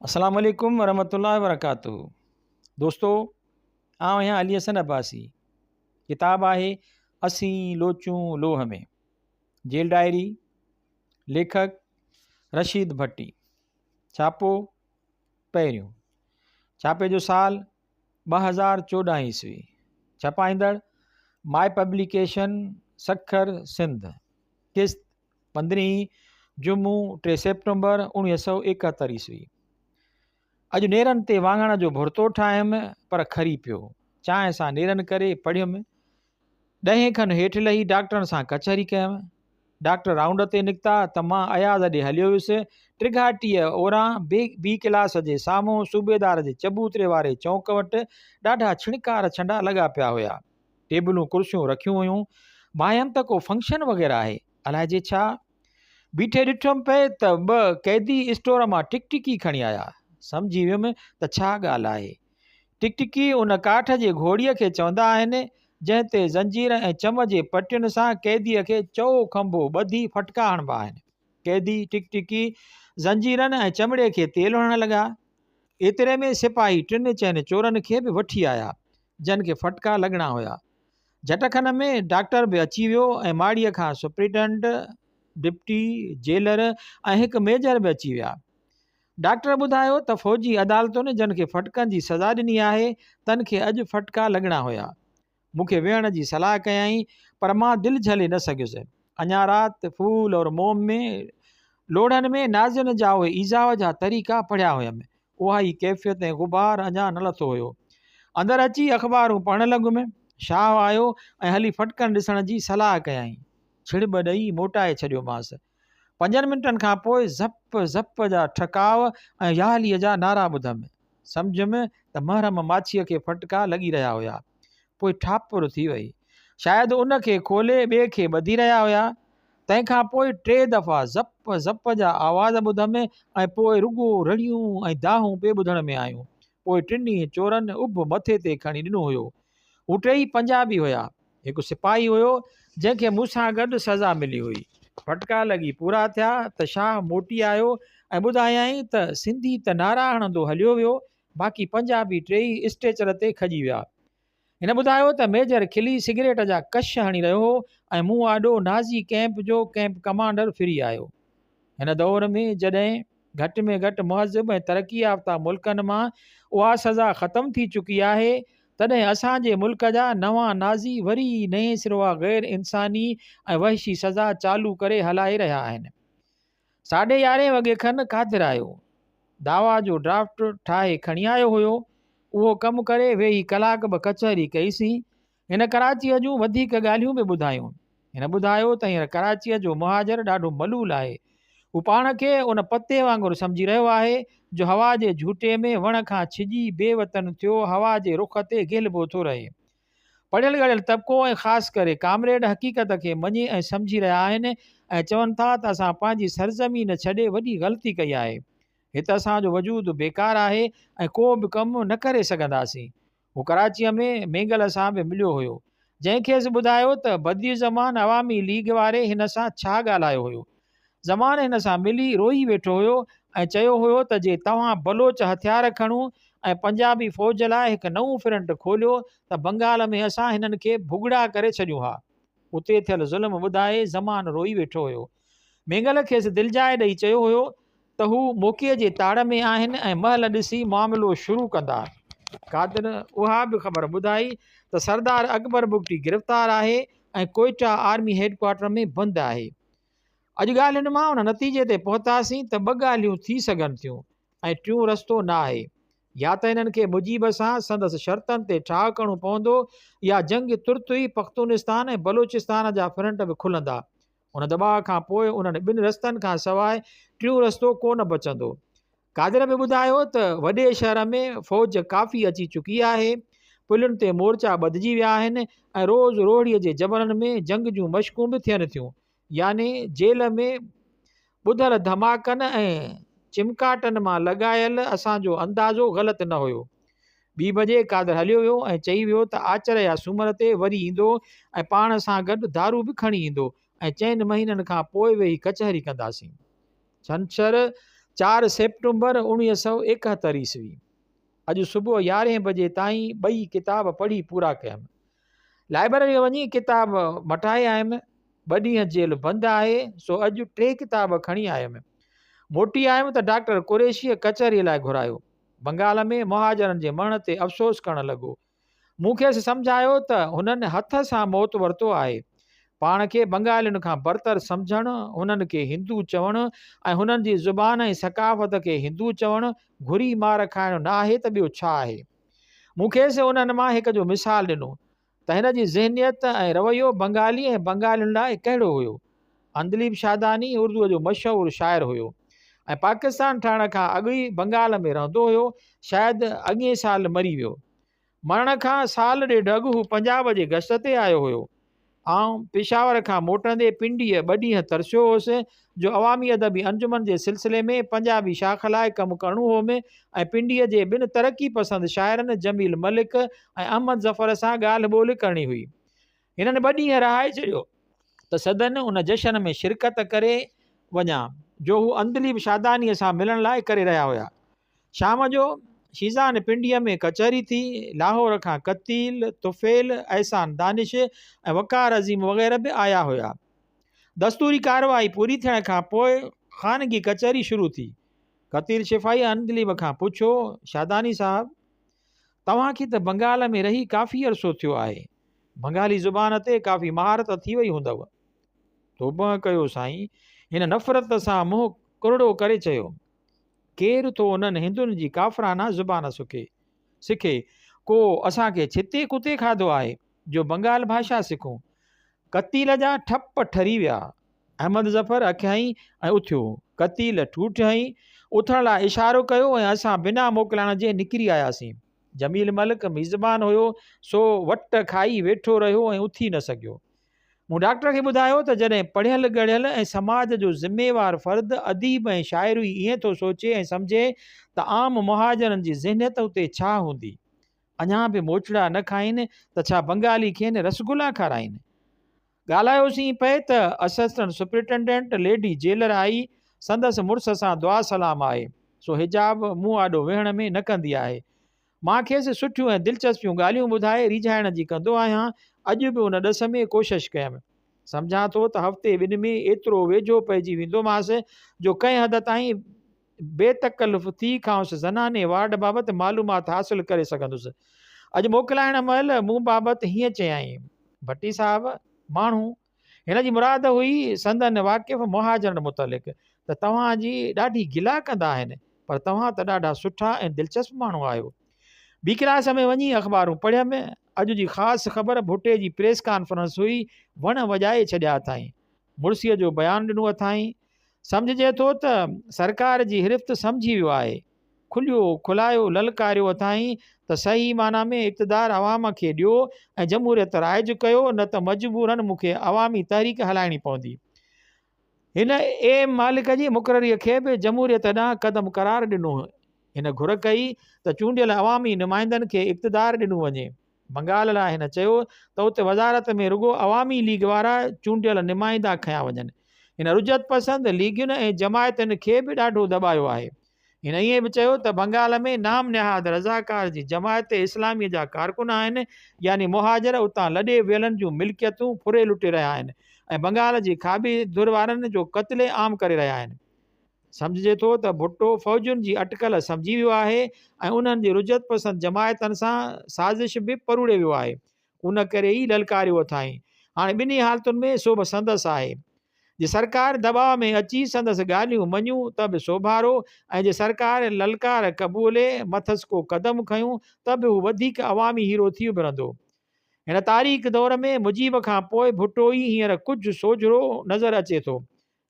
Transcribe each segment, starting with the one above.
अस्सलाम वालेकुम वरहमतुल्लाहि वबरकातुहू। दोस्तों, आउं आहियां अली हसन अब्बासी। किताब आहे असीं लोचूं लोह में। जेल डायरी, लेखक रशीद भट्टी। छापो पहिरियों। छापे जो साल 2014 ईस्वी। छपाईंदड़ माय पब्लिकेशन सखर सिंध। किस्त 15 जुमू 3 सेप्टेम्बर 1971 ईस्वी। अॼु नेरनि ते वाङण जो भुर्तो ठाहियुमि पर खरी पियो। चांहि सां नेरनि करे पढ़ियुमि। 10 खनि हेठि लही डॉक्टरनि सां कचहरी कयमि। डॉक्टर राउंड ते निकिता त मां अयाज़ ॾे हलियो वियुसि। 33 ओरां बी क्लास जे साम्हूं सूबेदार जे चबूतरे वारे चौंक वटि ॾाढा छिणकार छंडा लॻा पिया हुया। टेबलूं कुर्सियूं रखियूं हुयूं। मां त को फंक्शन वग़ैरह आहे, अलाए जे छा। बीठे ॾिठुमि पए त 2 कैदी स्टोर मां टिकटिकी खणी आया। सम्झी वियुमि त छा ॻाल्हि आहे। टिकटिकी उन काठ जे घोड़ीअ खे चवंदा आहिनि जंहिं ते ज़ंजीर ऐं चम जे पटियुनि सां कैदीअ खे चओ खंभो ॿधी फटका हणबा आहिनि। कैदी टिकटिकी ज़ंजीरनि ऐं चमड़े खे तेल हणण लॻा। एतिरे में सिपाही 3-4 चोरनि खे बि वठी आया जन खे फटका लॻणा हुया। झटखन में डॉक्टर बि अची वियो ऐं माड़ीअ खां सुप्रिटेंडेंट, डिप्टी जेलर ऐं हिकु मेजर बि अची विया। डॉक्टर ॿुधायो त फ़ौजी अदालतुनि जन खे फटकनि जी सज़ा ॾिनी आहे, तन खे अॼु फटका लॻणा हुया। मूंखे वेहण जी सलाह कयई पर मां दिलि झले न सघियुसि। अञा राति फूल और मोम में लोढ़नि में नाज़ियुनि जा उहे ईज़ाव जा तरीक़ा पढ़िया हुयमि। उहा ई कैफ़ियत ऐं गुबार अञा न लथो हुयो। अंदरि अची अख़बारूं पढ़णु लॻुमि। शाह आयो ऐं हली फटकनि ॾिसण जी सलाह कयई। छिड़ब ॾेई मोटाए छॾियोमांसि। 5 मिंटनि खां पोइ ज़प ज़प जा ठकाव ऐं यालीअ जा नारा ॿुधमि। सम्झुमि त महरम माछीअ खे फटका लॻी रहिया हुया। पोइ ठापुर थी वई। शायदि उन खे खोले ॿिए खे ॿधी रहिया हुया। तंहिंखां पोइ 3 दफ़ा ज़प ज़प जा आवाज़ ॿुधमि ऐं पोइ रुॻो रड़ियूं ऐं दाहूं पिए ॿुधण में आयूं। पोइ 3 चोरनि उभ मथे ते खणी ॾिनो हुयो। हू 3 पंजाबी हुया। हिकु सिपाही हुयो जंहिंखे मूंसां गॾु सज़ा मिली हुई। फटका लॻी पूरा थिया त शाह मोटी आयो ऐं ॿुधायई त सिंधी त नारा हणंदो हलियो वियो, बाक़ी पंजाबी 3 स्टेचर ते खजी विया। हिन ॿुधायो त मेजर खिली सिगरेट जा कश हणी रहियो हो ऐं मूं आॾो नाज़ी कैंप जो कैंप कमांडर फिरी आयो। हिन दौर में जॾहिं घटि में घटि महज़ब ऐं तरक़ी याफ़्ता मुल्कनि मां उहा सज़ा ख़तमु थी चुकी आहे, तॾहिं असांजे मुल्क जा नवां नाज़ी वरी नए सिरवा ग़ैर इंसानी ऐं वहशी सज़ा चालू करे हलाए रहिया आहिनि। 11:30 वॻे खनि कादिर आयो। दावा जो ड्राफ्ट ठाहे खणी आयो हुयो। उहो कमु करे वेही कलाक ॿ कचहरी कईसीं। हिन कराचीअ जूं वधीक ॻाल्हियूं बि ॿुधायूं। हिन ॿुधायो त हींअर कराचीअ जो मुहाजिर ॾाढो मलूल आहे। हू पाण खे उन पते वांगुरु सम्झी रहियो आहे जो हवा जे झूटे में वण खां छिॼी बेवतन थियो हवा जे रुख ते गेलबो थो रहे। पढ़ियल ॻढ़ियल तबिको ऐं ख़ासि करे कामरेड हक़ीक़त खे मञे ऐं सम्झी रहिया आहिनि ऐं चवनि था त असां पंहिंजी सरज़मीन छॾे वॾी ग़लती कई आहे। हिते असांजो वजूद बेकार आहे ऐं को बि कमु न करे सघंदासीं। हू कराचीअ में मेंगल सां बि मिलियो हुयो, जंहिंखेसि ॿुधायो त बदियुज़मान अवामी लीग वारे हिन सां छा ॻाल्हायो हुयो। ज़मान हिन सां मिली रोई वेठो हुयो ऐं चयो हुयो त जे तव्हां बलोच हथियार खणो ऐं पंजाबी फ़ौज लाइ हिकु नओं फ्रंट खोलियो त बंगाल में असां हिननि खे भुॻड़ा करे छॾियूं हा। उते थियल ज़ुल्म ॿुधाए ज़मान रोई वेठो हुयो। मेंगल खेसि दिलिजाए ॾेई चयो हुयो त हू मौक़े जे ताड़ में आहिनि ऐं महल ॾिसी मामिलो शुरू कंदा। कादिर उहा बि ख़बर ॿुधाई त सरदार अकबर बुगटी गिरफ़्तार आहे ऐं कोयटा आर्मी हेडक्वार्टर में बंदि आहे। अॼु ॻाल्हियुनि मां उन नतीजे ते पहुतासीं त 2 ॻाल्हियूं थी सघनि थियूं ऐं टियों रस्तो न आहे। या त हिननि खे मुजीब सां संदसि शर्तनि ते ठाह करणो पवंदो या जंग तुर्त ई पख्तूनिस्तान ऐं बलोचिस्तान जा फ्रंट बि खुलंदा। उन दॿाउ खां पोइ उन्हनि 2 रस्तनि खां सवाइ टियों रस्तो कोन बचंदो। कादिर बि ॿुधायो त वॾे शहर में फ़ौज काफ़ी अची चुकी आहे। पुलियुनि ते मोर्चा ॿधिजी विया आहिनि ऐं रोज़ु रोहड़ीअ जे जबलनि में जंग जूं मश्कूं बि थियनि थियूं। यानी जेल में ॿुधल धमाकनि ऐं चिमकाटनि मां लॻायल असांजो अंदाज़ो ग़लति न हुयो। 2 बजे कादिर हलियो वियो ऐं चई वियो त आचर या सूमर ते वरी ईंदो ऐं पाण सां गॾु दारू बि खणी ईंदो ऐं 4 महीननि खां पोइ वेही कचहरी कंदासीं। छंछरु 4 सेप्टेम्बर 1971 ईस्वी। अॼु सुबुह 11 बजे ताईं 2 किताब पढ़ी पूरा कयमि। लाइब्रेरी वञी किताब मटाए आयुमि। 2 ॾींहं जेल बंदि आहे, सो अॼु 3 किताब खणी आयुमि। मोटी आयुमि त डॉक्टर कुरैशीअ कचहरीअ लाइ घुरायो। बंगाल में मुहाजरनि जे मरण ते अफ़सोस करणु लॻो। मूंखे सम्झायो त हुननि हथ सां मौत वरितो आहे। पाण खे बंगालियुनि खां बरतर सम्झणु, हुननि खे हिंदू चवणु ऐं हुननि जी ज़ुबान ऐं सकाफ़त खे हिंदू चवणु घुरी मार खाइणु न आहे त ॿियो छा आहे। मूंखेसि उन्हनि मां हिक जो मिसाल ॾिनो त हिन जी ज़हनियत ऐं रवैयो बंगाली ऐं बंगालियुनि लाइ कहिड़ो हुयो। अंदलीब शादानी उर्दूअ जो मशहूरु शाइर हुयो ऐं पाकिस्तान ठहण खां अॻु ई बंगाल में रहंदो हुयो। शायदि अॻिए साल मरी वियो। मरण खां साल ॾेढ अॻु हू पंजाब जे गश्त ते आयो हुयो। पेशावर खां मोटंदे पिंडीअ 2 ॾींहं तरसियो हुउसि जो अवामी अदबी अंजुमन जे सिलसिले में पंजाबी शाख लाइ कमु करणो हुउमि ऐं पिंडीअ जे 2 तरक़ी पसंदि शाइरनि जमील मलिक ऐं अहमद ज़फ़र सां ॻाल्हि ॿोल्हि करणी हुई। हिननि 2 ॾींहं रहाए छॾियो त सदन उन जशन में शिरकत करे वञा जो हू अंदलीब शादानीअ सां मिलण लाइ करे रहिया हुआ। शाम जो शीज़ान पिंडीअ में कचहरी थी। लाहौर खां कतील, तुफ़ेल, एहसान दानिश ऐं वक़ार अज़ीम वग़ैरह बि आया हुआ। दस्तूरी कार्रवाई पूरी थियण खां पोइ ख़ानगी कचहरी शुरू थी। कतील शिफ़ाई अंदलीब खां पुछो, शादानी साहब, तव्हांखे त बंगाल में रही काफ़ी अरसो थियो आहे, बंगाली ज़ुबान ते काफ़ी महारत थी वई हूंदव। तौबा कयो साईं, हिन नफ़रत सां मुंहुं कुरड़ो करे चयो, केरु थो उन्हनि हिंदुनि जी काफ़राना ज़ुबान सिखे, को असांखे छिते कुते खाधो आहे जो बंगाल भाषा सिखूं। कतील जा ठप ठरी विया। अहमद ज़फ़र अखियाई ऐं उथियो। कतील ठूठ हई, उथण लाइ इशारो कयो ऐं असां बिना मोकिलाइण जे निकिरी आयासीं। जमील मलिक मिज़बान हुयो, सो वट खाई वेठो रहियो ऐं उथी न सघियो। मूं डॉक्टर खे ॿुधायो त जॾहिं पढ़ियल ॻढ़ियल ऐं समाज जो ज़िम्मेवार फ़र्द अदीब ऐं शाइरी ईअं थो सोचे ऐं सम्झे त आम मुहाजरनि जी ज़हनियत उते छा हूंदी। अञा बि मोचड़ा न खाइनि त छा बंगाली खेनि रसगुल्ला खाराइनि। ॻाल्हायोसीं पए त असिस्टेंट सुप्रिटेंडेंट लेडी जेलर आई, संदसि मुड़ुस सां दुआ सलाम आहे, सो हिजाब मूं आॾो वेहण में न कंदी आहे। मां खेसि सुठियूं ऐं दिलचस्पियूं ॻाल्हियूं ॿुधाए रिझाइण जी कंदो आहियां। अॼु बि उन ॾस में कोशिशि कयमि। सम्झां थो त हफ़्ते 2 में एतिरो वेझो पइजी वेंदोमांसि जो कंहिं हद ताईं बेतकल्लुफ़ थी खांसि ज़नाने वार्ड बाबति मालूमात हासिलु करे सघंदुसि। अॼु मोकिलाइण महिल मूं बाबति हीअं चयाईं, भट्टी साहब, माण्हू हिन जी मुराद हुई संदन वाक़िफ़ मुहाजरनि मुतलिक़ त तव्हांजी ॾाढी गिला कंदा आहिनि, पर तव्हां त ॾाढा सुठा ऐं दिलचस्प माण्हू आहियो। ॿी क्लास में वञी अख़बारूं पढ़ियमि। अॼु जी ख़ासि ख़बर भुटे जी प्रेस कॉन्फ्रेंस हुई। वण वॼाए छॾिया अथाईं। मुड़सीअ जो बयानु ॾिनो अथाईं। सम्झिजे थो त सरकार जी हिरिफ़्त सम्झी वियो आहे। खुलियो खुलायो ललकारियो अथाईं त सही माना में इक़्तिदार अवाम खे ॾियो ऐं जमहूरियत राइज कयो, न त मजबूरन मूंखे अवामी तहरीक हलाइणी पवंदी। हिन एम मालिक जी मुक़ररीअ खे बि जमहूरियत ॾांहुं क़दम करार ॾिनो। हिन घुर कई त चूंडियल अवामी नुमाइंदनि खे इक़्तिदार ॾिनो वञे। बंगाल लाइ हिन चयो त उते वज़ारत में रुगो अवामी लीग वारा चूंडियल नुमाइंदा खयां वञनि। हिन रुजत पसंदि लीगियुनि ऐं जमायतुनि खे बि ॾाढो दॿायो आहे। हिन ईअं बि चयो त बंगाल में नाम निहाद रज़ाकार जी जमायत इस्लामीअ जा कारकुन आहिनि, यानी मुहाजर उतां लॾे वियलनि जूं मिल्कियतूं फुरे लुटे रहिया आहिनि ऐं बंगाल जी खाबी धुर वारनि जो क़त्ले आम करे रहिया आहिनि। सम्झिजे थो त भुट्टो फ़ौजुनि जी अटकल सम्झी वियो आहे ऐं उन्हनि जी रुजत पसंदि जमायतनि सां साज़िश बि परूड़े वियो आहे। उन करे ई ललकारियो अथाईं। हाणे 2 हालतुनि में सो बि संदसि आहे। जे सरकार दबाव में अची संदसि ॻाल्हियूं मञूं त बि सोभारो, ऐं जे सरकार ललकार क़बूले मथसि को क़दम खयूं त बि हू वधीक अवामी हीरो थी उभिरंदो। हिन तारीख़ दौर में मुजीब खां पोइ भुट्टो ई हींअर कुझु सोझिरो नज़र अचे थो।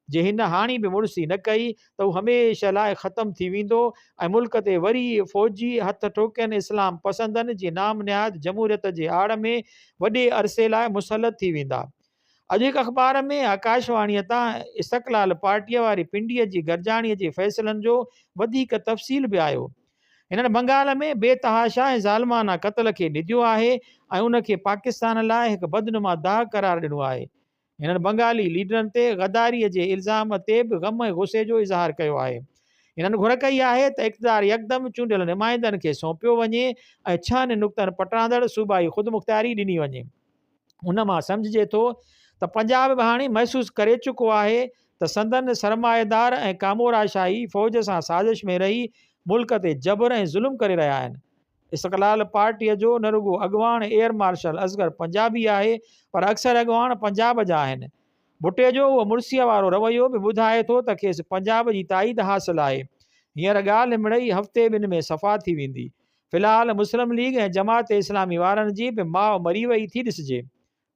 जे हिन हाणी बि मुड़सी न कई त हू हमेशह लाइ ख़तमु थी वेंदो ऐं मुल्क ते वरी फ़ौजी हथ ठोकियनि इस्लाम पसंदनि जी नाम निहाद जमहूरियत जे आड़ में वॾे अरसे लाइ मुसलत थी वेंदा। अॼु हिकु अख़बार में आकाशवाणीअ तां इस्तक़लाल पार्टीअ वारी पिंडीअ जी गरजाणीअ जे फ़ैसिलनि जो वधीक तफ़सील बि आयो। हिननि बंगाल में बेतहाशा ऐं ज़ालमाना क़त्ल खे निधियो आहे ऐं उनखे पाकिस्तान लाइ हिकु बदनुमा दाग़ करार ॾिनो आहे। हिननि बंगाली लीडरनि ते गद्दारीअ जे इल्ज़ाम ते बि ग़म ऐं गुस्से जो इज़हार कयो आहे। इन्हनि घुर कई आहे त इक़्तिदार यकदमि चूंडियल नुमाइंदनि खे सौंपियो वञे ऐं 6 नुक़्तनि पटांदड़ सूबाई ख़ुदमुख़्तियारी ॾिनी वञे। उन मां सम्झिजे थो त पंजाब बि हाणे महसूसु करे चुको आहे त संदन सरमाएदार ऐं कामोराशाही फ़ौज सां साज़िश में रही मुल्क ते जबर ऐं ज़ुल्म करे रहिया आहिनि। इस्तक़लाल पार्टीअ जो न रुगो अॻवान एयर मार्शल असगर पंजाबी आहे, पर अक्सर अॻवान पंजाब जा आहिनि। भुट्टे जो उहो मुर्सीअ वारो रवैयो बि ॿुधाए थो त खेसि पंजाब जी ताईद हासिलु आहे। हींअर ॻाल्हि मिड़ई हफ़्ते ॿिनि में सफ़ा थी वेंदी। फ़िलहालु मुस्लिम लीग ऐं जमात इस्लामी वारनि जी बि माउ मरी वई थी ॾिसिजे।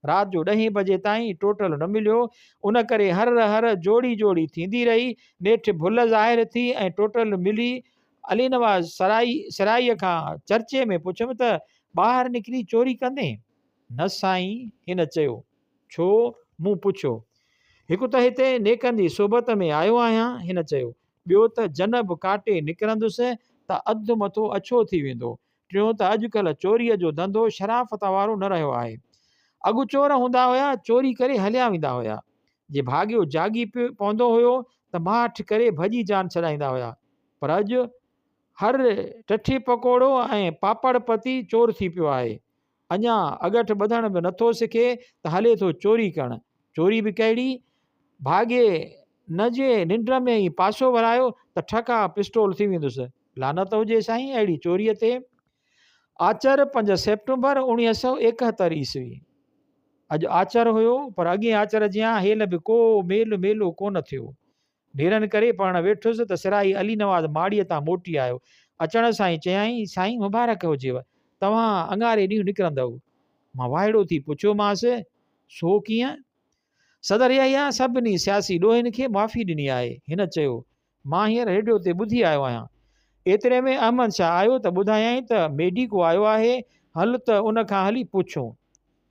राति जो 10 बजे ताईं टोटल न मिलियो, उन करे हर जोड़ी जोड़ी थींदी रही। नेठि भुल ज़ाहिर थी ऐं टोटल मिली। अली नवाज़ सराईअ खां चर्चे में पुछियुमि त ॿाहिरि निकिरी चोरी कंदे? न साईं, हिन चयो। छो? मूं पुछियो। हिकु त हिते नेकनि जी सोबत में आयो आहियां, हिन चयो। ॿियो त जनब काटे निकिरंदुसि त अधु मथो अछो थी वेंदो। टियों त अॼुकल्ह चोरीअ जो धंधो शराफ़त वारो न रहियो आहे। अॻु चोर हूंदा हुया, चोरी करे हलिया वेंदा हुया। जे भाॻियो जागी पवंदो हुयो त माठ करे भॼी जान छॾाईंदा हुया। पर अॼु हर टठी पकोड़ो ऐं पापड़ पती चोर थी पियो आहे। अञा अगठ ॿधण बि नथो सिखे त हले थो चोरी करणु। चोरी बि कहिड़ी? भाॻे न जे निंड में ई पासो वरायो त ठका पिस्टोल थी वेंदुसि। लानत हुजे साईं अहिड़ी चोरीअ ते। आचर 5 सेप्टेंबर 1971 ईस्वी। अॼु आचर हुयो, पर अॻे आचर जियां हेल बि को मेलो कोन थियो। नेरनि करे पढ़णु वेठुसि त सिराई अली नवाज़ माड़ीअ तां मोटी आयो। अचण सां ई चयाईं, साईं मुबारक हुजेव, तव्हां अंगारे ॾींहुं निकिरंदव। मां वाइड़ो थी पुछियोमांसि, सो कीअं? सदर इहा सभिनी सियासी ॾोहिनि खे माफ़ी ॾिनी आहे, हिन चयो। मां हींअर रेडियो ते ॿुधी आयो आहियां। एतिरे में अहमद शाह आयो त ॿुधायईं त मेडिको आयो आहे, हल त उन खां हली पुछूं।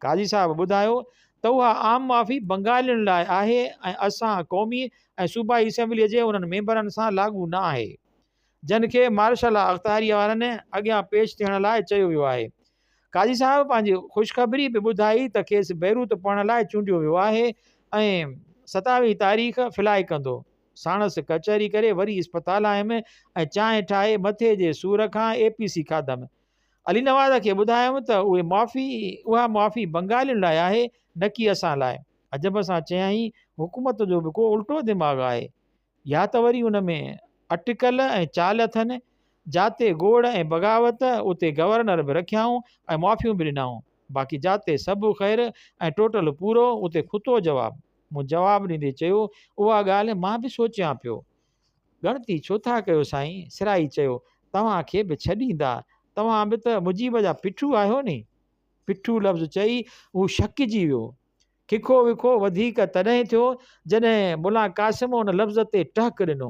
काज़ी साहब ॿुधायो त उहा आम माफ़ी बंगालियुनि लाइ आहे ऐं असां क़ौमी ऐं सूबाई असेंबलीअ जे उन्हनि मेंबरनि सां लागू न आहे, जिन खे मार्शल अख़्तियारी वारनि अॻियां पेश थियण लाइ चयो वियो आहे। काज़ी साहब पंहिंजी ख़ुशख़बरी बि ॿुधाई त खेसि बैरूत पढ़ण लाइ चूंडियो वियो आहे ऐं 27 तारीख़ फिलाए कंदो। साणसि कचहरी करे वरी इस्पताल आयमि ऐं चांहि ठाहे मथे जे सूर खां APC खाधमि। अली नवाज़ खे ॿुधायमि त उहा माफ़ी बंगालियुनि लाइ आहे, न की असां लाइ। अजब सां चयाईं, हुकूमत जो बि को उल्टो दिमाग़ आहे, या त वरी उन में अटकल ऐं चाल अथनि। जाते गोड़ ऐं बग़ावत, उते गवर्नर बि रखियाऊं ऐं माफ़ियूं बि ॾिनाऊं। बाक़ी जाते सभु ख़ैर ऐं टोटल पूरो, उते खुतो जवाबु। मूं जवाबु ॾींदे चयो, उहा ॻाल्हि मां बि सोचियां पियो। गणती छो था कयो साईं? सिराई चयो, तव्हांखे बि छॾींदा, तव्हां बि त मुजीब जा पिठू आहियो नी। पिठू लफ़्ज़ चई हू शकिजी वियो। खिखो विखो वधीक तॾहिं थियो जॾहिं मुला क़ासिम उन लफ़्ज़ ते टहक ॾिनो।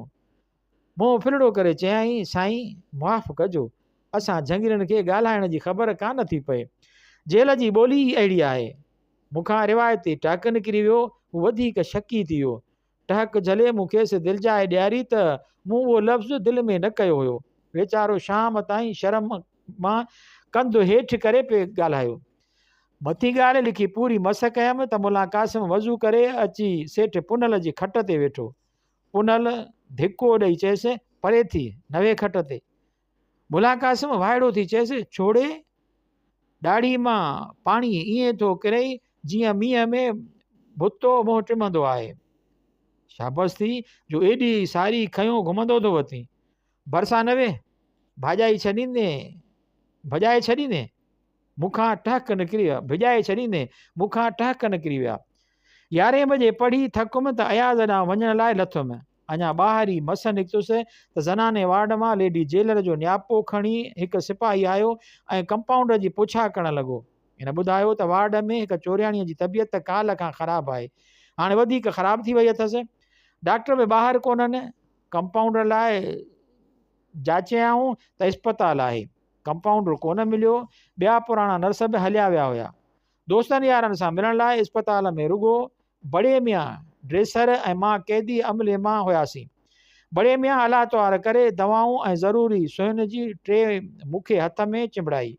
मुंहुं फिलड़ो करे चयाईं, साईं माफ़ कजो, असां झंगिरियुनि खे ॻाल्हाइण जी ख़बर कान थी पए। जेल जी ॿोली ई अहिड़ी आहे। मूंखां रिवायती टहक निकिरी वियो, हू वधीक शकी थी वियो। टहक झले मूं खेसि दिलजाए ॾियारी त मूं उहो लफ़्ज़ दिलि में न कयो हुयो। वीचारो शाम ताईं शर्म मां कंधु हेठि करे पियो ॻाल्हायो। मथी ॻाल्हि लिखी पूरी मस कयमि त मुला क़ासिम वज़ू करे अची सेठ पुनल जी खट ते वेठो। पुनल धिको ॾेई चयसि, परे थी, नवे खट ते। मुला क़ासिम वाइड़ो थी चयसि, छोड़े? ॾाढ़ी मां पाणी ईअं थो किरे जीअं मींहं में भुतो मुंहुं टिमंदो आहे। शाबस थी जो एॾी सारी खयूं घुमंदो थो वठी। भरिसां न वे, भॼाए छॾींदे मूंखां टहक निकिरी विया। भिॼाए छॾींदे मूंखां टहक निकिरी विया। 11 बजे पढ़ी थकुमि त अयाज़ ॾांहुं वञण लाइ लथुमि। अञा ॿाहिरि ई मस निकितुसि त ज़नाने वार्ड मां लेडी जेलर जो न्यापो खणी हिकु सिपाही आयो ऐं कंपाउंडर जी पुछा करणु लॻो। हिन ॿुधायो त वार्ड में हिकु चोरियाणीअ जी तबियत काल खां ख़राबु आहे, हाणे वधीक ख़राबु थी वई अथसि। डॉक्टर बि ॿाहिरि कोन्हनि। कंपाउंडर लाइ जाचियाऊं त इस्पताल आहे, कंपाउंडर कोन मिलियो। ॿिया पुराणा नर्स बि हलिया विया हुया। दोस्तनि यारनि सां मिलण लाइ इस्पताल में रुगो बड़े मियां ड्रेसर ऐं मां कैदी अमले मां हुयासीं। बड़े मियां अला त्वार करे दवाऊं ऐं ज़रूरी सुहिन जी ट्रे मूंखे हथ में चिंबड़ाई।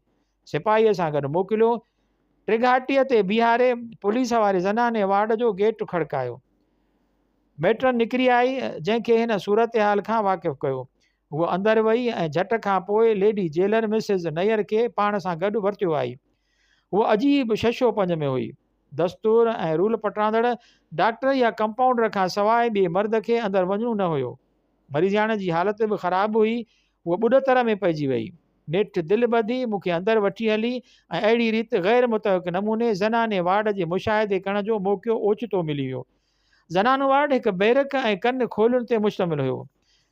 सिपाहीअ सां गॾु मोकिलियो। टिघाटीअ ते बीहारे पुलिस वारे ज़नाने वार्ड जो गेट खड़कायो। मैट्रन निकिरी आई जंहिंखे हिन सूरत हाल खां वाक़िफ़ु कयो। उहो अंदरि वई ऐं झट खां पोइ लेडी जेलर मिसिस नैयर खे पाण सां गॾु वरितियो आई। उहो अजीब शशो पंज में हुई। दस्तूर ऐं रूल पटाईंदड़ डॉक्टर या कंपाउंडर खां सवाइ ॿिए मर्द खे अंदरि वञणो न हुयो। मरीज़ाणे जी हालति बि ख़राबु हुई। उहा ॿुॾतर में पइजी वई। नेठि दिलि ॿधी मूंखे अंदरि वठी हली ऐं अहिड़ी रीति ग़ैर मुतवक़ नमूने ज़नाने वार्ड जे मुशाहिदे करण जो मौक़ो ओचितो मिली वियो। ज़नानो वार्ड हिकु बैरक ऐं कन खोलुनि ते मुश्तमिल हुयो।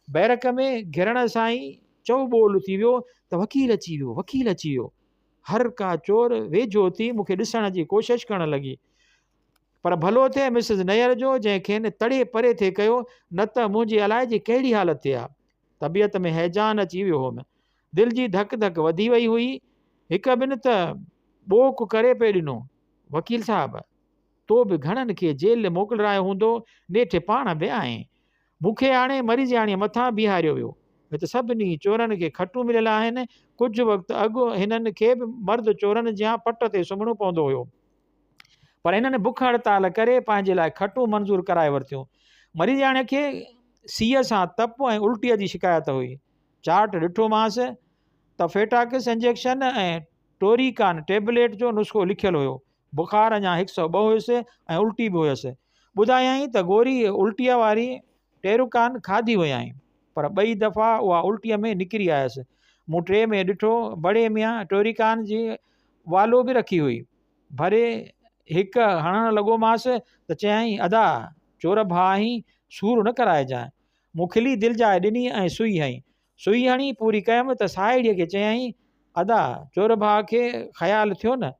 बैरक में घिरण सां ई चौ ॿोल थी वियो त वकील अची वियो, वकील अची वियो। हर का चोर वेझो थी मूंखे ॾिसण जी कोशिशि करणु लॻी। पर भलो थिए मिसिस नैयर जो, जंहिंखे न तड़े परे थिए कयो, न त मुंहिंजी अलाए जी कहिड़ी हालति आहे। तबियत में हैजान अची वियो हुउमि। दिलि जी धक धक वधी वई हुई। हिकु ॿिनि त ॿोक करे पियो ॾिनो, वकील साहिबु तो बि घणनि खे जेल मोकिलायो हूंदो, नेठि पाण बि आहीं। मूंखे हाणे मरीज़ाणीअ मथां बीहारियो वियो। हिते सभिनी चोरनि खे खटूं मिलियल आहिनि। कुझु वक़्तु अॻु हिननि खे बि मर्द चोरनि जा पट ते सुम्हणो पवंदो हुयो, पर हिननि बुख हड़ताल करे पंहिंजे लाइ खटूं मंज़ूरु कराए वरितियूं। मरीज़ाणे खे सीअ सां तप ऐं उल्टीअ जी शिकायत हुई। चार्ट ॾिठोमांसि त फेटाकिस इंजेक्शन ऐं टोरिकान टेबलेट जो नुस्ख़ो लिखियलु हुयो। बुखार अञा 102 हुयुसि ऐं उल्टी बि हुयसि। ॿुधायई त गोरी उल्टीअ वारी टेरुकान खाधी हुयई, पर 2 दफ़ा उहा उल्टीअ में निकिरी आयसि। मूं ट्रे में ॾिठो बड़े मियां टोरिकान जी वालो बि रखी हुई। भरे हिकु हणणु लॻोमांसि त चयईं, अदा चोर भाउ सूर न कराइजांइ। मूं खिली दिलि जाए ॾिनी ऐं सुई हई। सुई हणी पूरी कयमि त साहेड़ीअ खे चयईं, अदा चोर भाउ खे ख़्यालु थियो न,